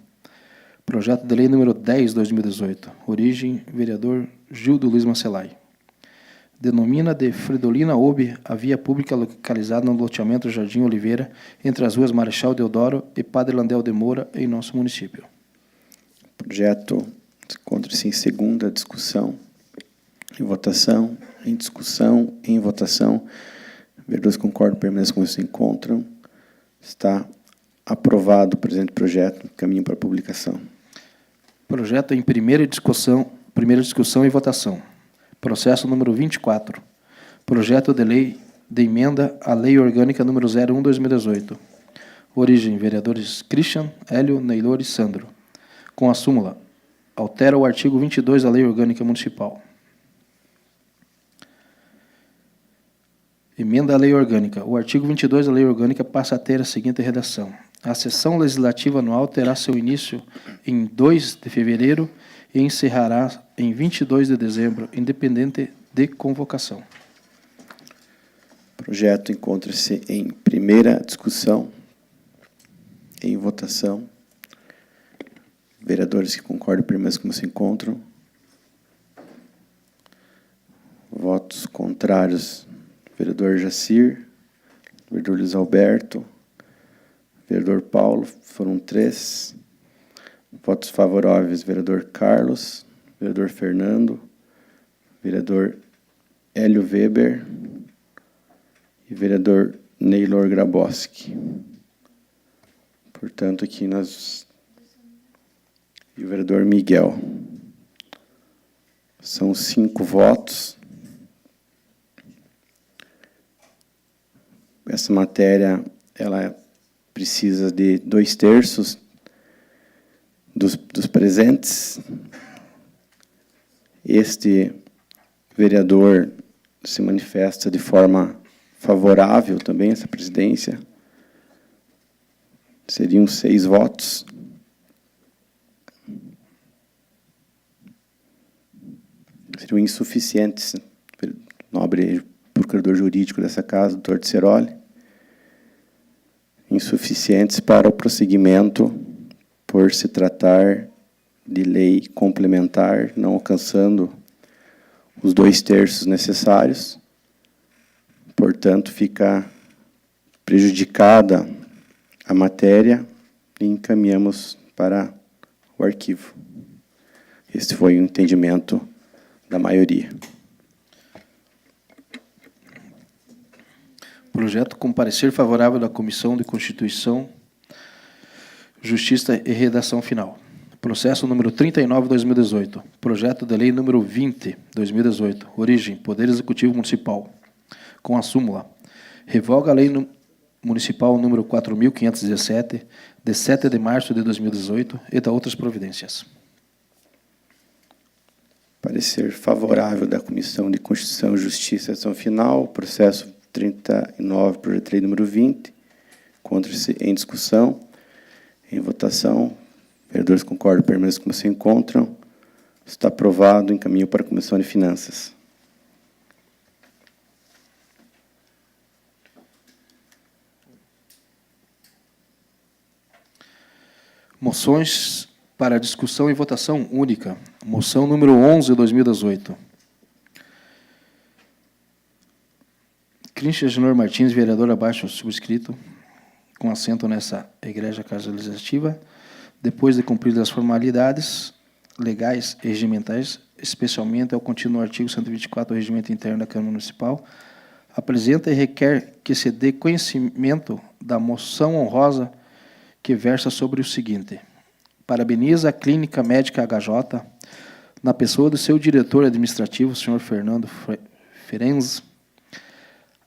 Projeto de lei número 10/2018. Origem, vereador Gildo Luiz Macelai. Denomina de Fridolina Obe a via pública localizada no loteamento Jardim Oliveira, entre as ruas Marechal Deodoro e Padre Landel de Moura, em nosso município. Projeto encontra-se em segunda discussão, em votação, em discussão, em votação. Vereadores concordam, permaneçam como se encontram. Está aprovado o presente projeto, caminho para publicação. Projeto em primeira discussão e votação. Processo número 24. Projeto de lei de emenda à Lei Orgânica número 01/2018. Origem, vereadores Christian, Hélio, Neylor e Sandro. Com a súmula. Altera o artigo 22 da Lei Orgânica Municipal. Emenda à Lei Orgânica. O artigo 22 da Lei Orgânica passa a ter a seguinte redação. A sessão legislativa anual terá seu início em 2 de fevereiro e encerrará em 22 de dezembro, independente de convocação. O projeto encontra-se em primeira discussão, em votação. Vereadores que concordam, permaneçam como se encontram. Votos contrários. Vereador Jacir, vereador Luiz Alberto, vereador Paulo, foram 3. Votos favoráveis, vereador Carlos, vereador Fernando, vereador Hélio Weber e vereador Neylor Graboski. Portanto, aqui nós... E o vereador Miguel. São 5 votos. Essa matéria, ela precisa de 2/3 dos presentes. Este vereador se manifesta de forma favorável também a essa presidência. Seriam 6 votos. Seriam insuficientes. Nobre procurador jurídico dessa casa, doutor Tisseroli. Insuficientes para o prosseguimento, por se tratar de lei complementar, não alcançando os 2/3 necessários. Portanto, fica prejudicada a matéria e encaminhamos para o arquivo. Esse foi o entendimento da maioria. Projeto com parecer favorável da Comissão de Constituição, Justiça e Redação Final. Processo número 39/2018. Projeto de lei número 20/2018. Origem: Poder Executivo Municipal. Com a súmula: revoga a lei municipal número 4.517, de 7 de março de 2018, e da outras providências. Parecer Favorável da Comissão de Constituição, Justiça e Redação Final. Processo 39, projeto de lei número 20. Encontra-se em discussão. Em votação. Vereadores concordam, permaneçam como se encontram. Está aprovado. Encaminho para a Comissão de Finanças. Moções para discussão e votação única. Moção número 11/2018. Christian Agenor Martins, vereador abaixo subscrito, com assento nessa Igreja Casa Legislativa, depois de cumpridas as formalidades legais e regimentais, especialmente ao contínuo artigo 124 do Regimento Interno da Câmara Municipal, apresenta e requer que se dê conhecimento da moção honrosa que versa sobre o seguinte: parabeniza a Clínica Médica HJ, na pessoa do seu diretor administrativo, senhor Fernando Ferenz.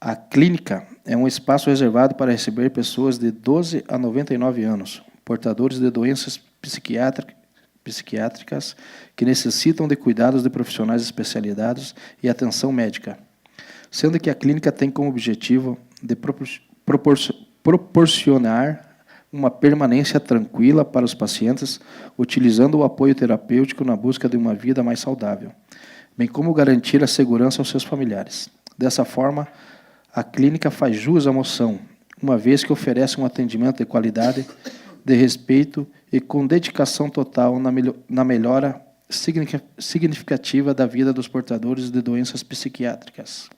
A clínica é um espaço reservado para receber pessoas de 12 a 99 anos, portadores de doenças psiquiátricas que necessitam de cuidados de profissionais especializados e atenção médica, sendo que a clínica tem como objetivo de proporcionar uma permanência tranquila para os pacientes, utilizando o apoio terapêutico na busca de uma vida mais saudável, bem como garantir a segurança aos seus familiares. Dessa forma, a clínica faz jus à moção, uma vez que oferece um atendimento de qualidade, de respeito e com dedicação total na melhora significativa da vida dos portadores de doenças psiquiátricas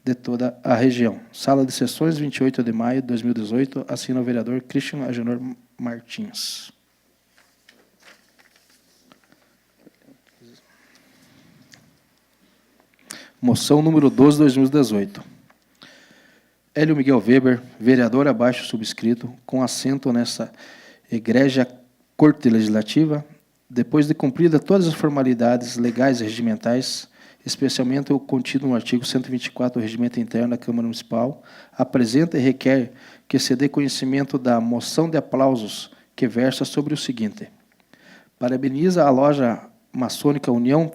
de toda a região. Sala de Sessões, 28 de maio de 2018, assina o vereador Christian Agenor Martins. Moção número 12/2018. Hélio Miguel Weber, vereador abaixo subscrito, com assento nessa Igreja Corte Legislativa, depois de cumpridas todas as formalidades legais e regimentais, especialmente o contido no artigo 124 do Regimento Interno da Câmara Municipal, apresenta e requer que se dê conhecimento da moção de aplausos que versa sobre o seguinte: parabeniza a loja maçônica União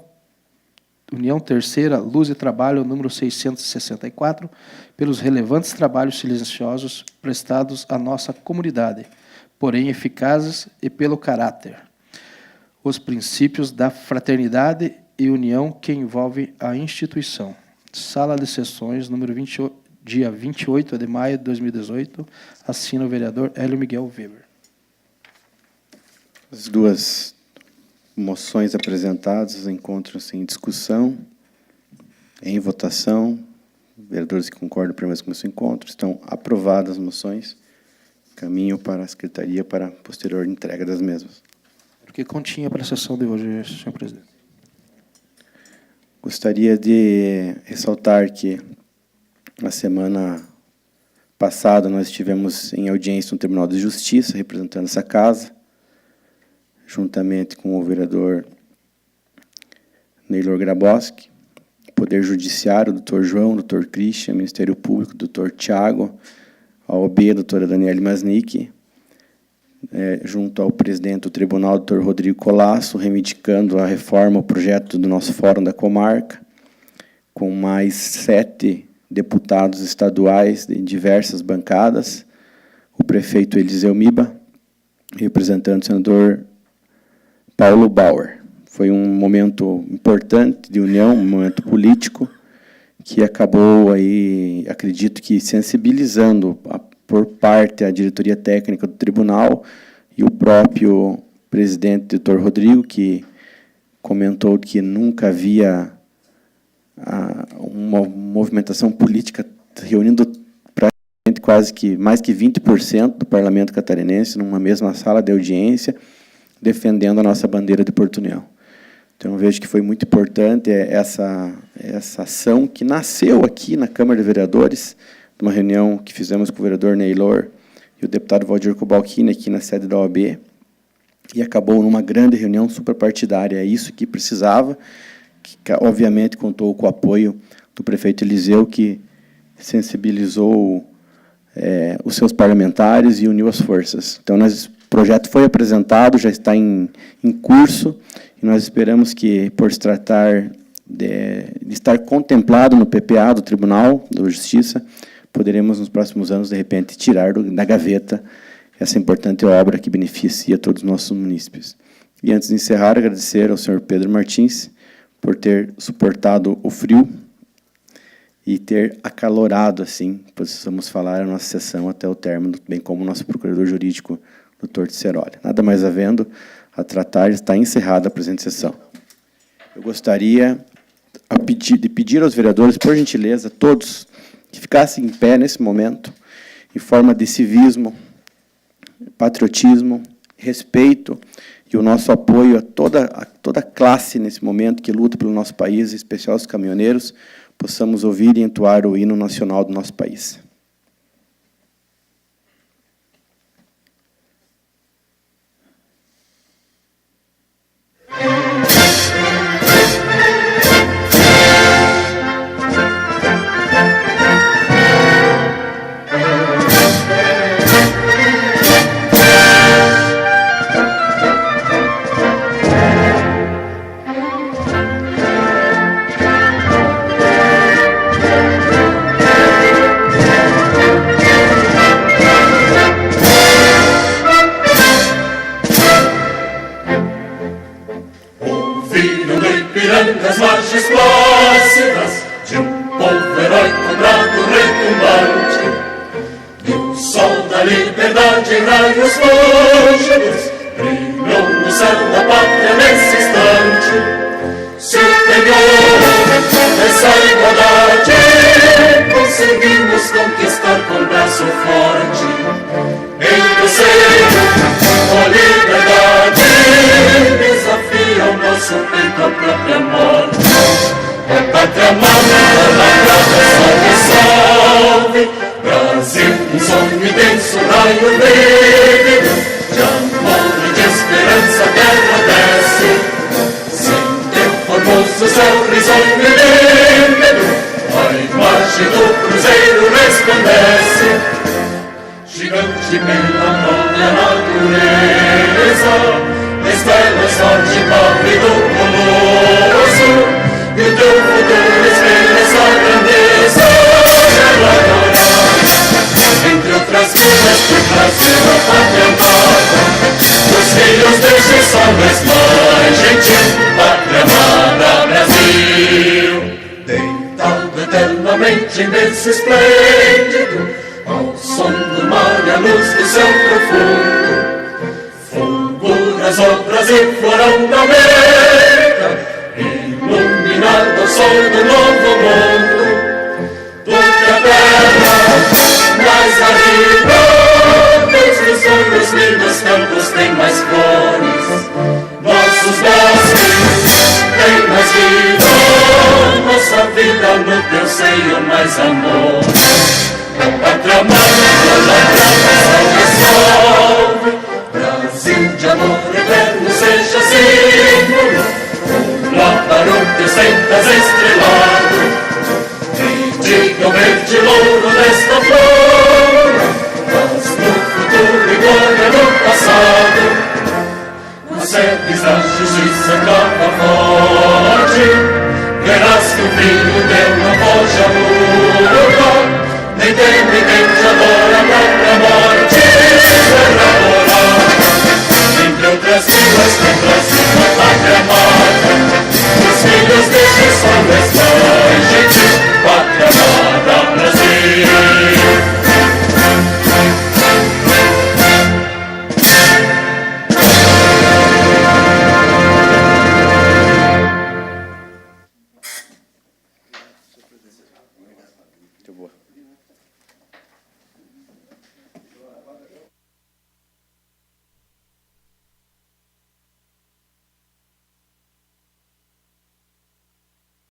Terceira Luz e Trabalho, número 664, pelos relevantes trabalhos silenciosos prestados à nossa comunidade, porém eficazes, e pelo caráter, os princípios da fraternidade e união que envolve a instituição. Sala de Sessões, número 28, dia 28 de maio de 2018, assina o vereador Hélio Miguel Weber. As duas moções apresentadas encontram-se em discussão, em votação. Vereadores que concordam, permanecem como se encontram. Estão aprovadas as moções. caminho para a Secretaria para a posterior entrega das mesmas. O que continha para a sessão de hoje, senhor presidente? Gostaria de ressaltar que, na semana passada, nós estivemos em audiência no Tribunal de Justiça, representando essa casa, juntamente com o vereador Neylor Graboski, Poder Judiciário, doutor João, doutor Christian, Ministério Público, doutor Tiago, a OAB, doutora Daniele Masnick, junto ao presidente do tribunal, doutor Rodrigo Colasso, reivindicando a reforma, o projeto do nosso Fórum da Comarca, com mais 7 deputados estaduais de diversas bancadas, o prefeito Eliseu Miba, representante o senador Paulo Bauer. Foi um momento importante de união, um momento político, que acabou aí, acredito que sensibilizando por parte da diretoria técnica do tribunal e o próprio presidente, doutor Rodrigo, que comentou que nunca havia uma movimentação política reunindo praticamente quase que mais que 20% do parlamento catarinense numa mesma sala de audiência, defendendo a nossa bandeira de Porto União. Então, eu vejo que foi muito importante essa ação que nasceu aqui na Câmara de Vereadores, de uma reunião que fizemos com o vereador Neylor e o deputado Valdir Cobalcini aqui na sede da OAB, e acabou numa grande reunião suprapartidária. É isso que precisava, que obviamente contou com o apoio do prefeito Eliseu, que sensibilizou os seus parlamentares e uniu as forças. Então, o projeto foi apresentado, já está em curso, e nós esperamos que, por se tratar de estar contemplado no PPA do Tribunal de Justiça, poderemos, nos próximos anos, de repente, tirar da gaveta essa importante obra que beneficia todos os nossos munícipes. E, antes de encerrar, agradecer ao senhor Pedro Martins por ter suportado o frio e ter acalorado, assim, possamos falar, a nossa sessão até o término, bem como o nosso procurador jurídico, doutor Tisseroli. Nada mais havendo a tratar, está encerrada a presente sessão. Eu gostaria de pedir aos vereadores, por gentileza, todos, que ficassem em pé nesse momento, em forma de civismo, patriotismo, respeito e o nosso apoio a toda classe nesse momento que luta pelo nosso país, em especial os caminhoneiros, possamos ouvir e entoar o hino nacional do nosso país. As margens plácidas de povo heróico, bravo, retumbante, do sol da liberdade em raios lúcidos, brilhou no céu da pátria nesse instante. Superior essa igualdade, conseguimos conquistar com braço forte, em desejo a liberdade, desafia o nosso peito a própria morte. Ó pátria amada, salve, salve, Brasil, um sonho intenso, raio vívido, de amor e de esperança a terra desce, sem teu formoso céu risonho e límpido, a imagem do cruzeiro resplandece, gigante pela própria natureza, estrelas sorte pálido colosso, e o teu futuro espelha essa grandeza. Entre outras vidas que Brasil a pátria amada, os filhos deste sol és mãe gentil, pátria amada Brasil. Deitado eternamente em berço esplêndido, ao som do mar e à luz do céu profundo, fulguras obras e florão da América, iluminado ao sol do novo mundo, do que a terra mais arriba, nossos lindos campos têm mais flores, nossos bosques têm mais vida, nossa vida no teu seio mais amor. Pátria amada, salve, Brasil de amor eterno seja símbolo, lá para o teu sentas estrelado, e diga o verde louro desta flor, mas no futuro e glória do passado, nas sedes da justiça clama forte, verás que o filho teu não foge à luta, nem teme quem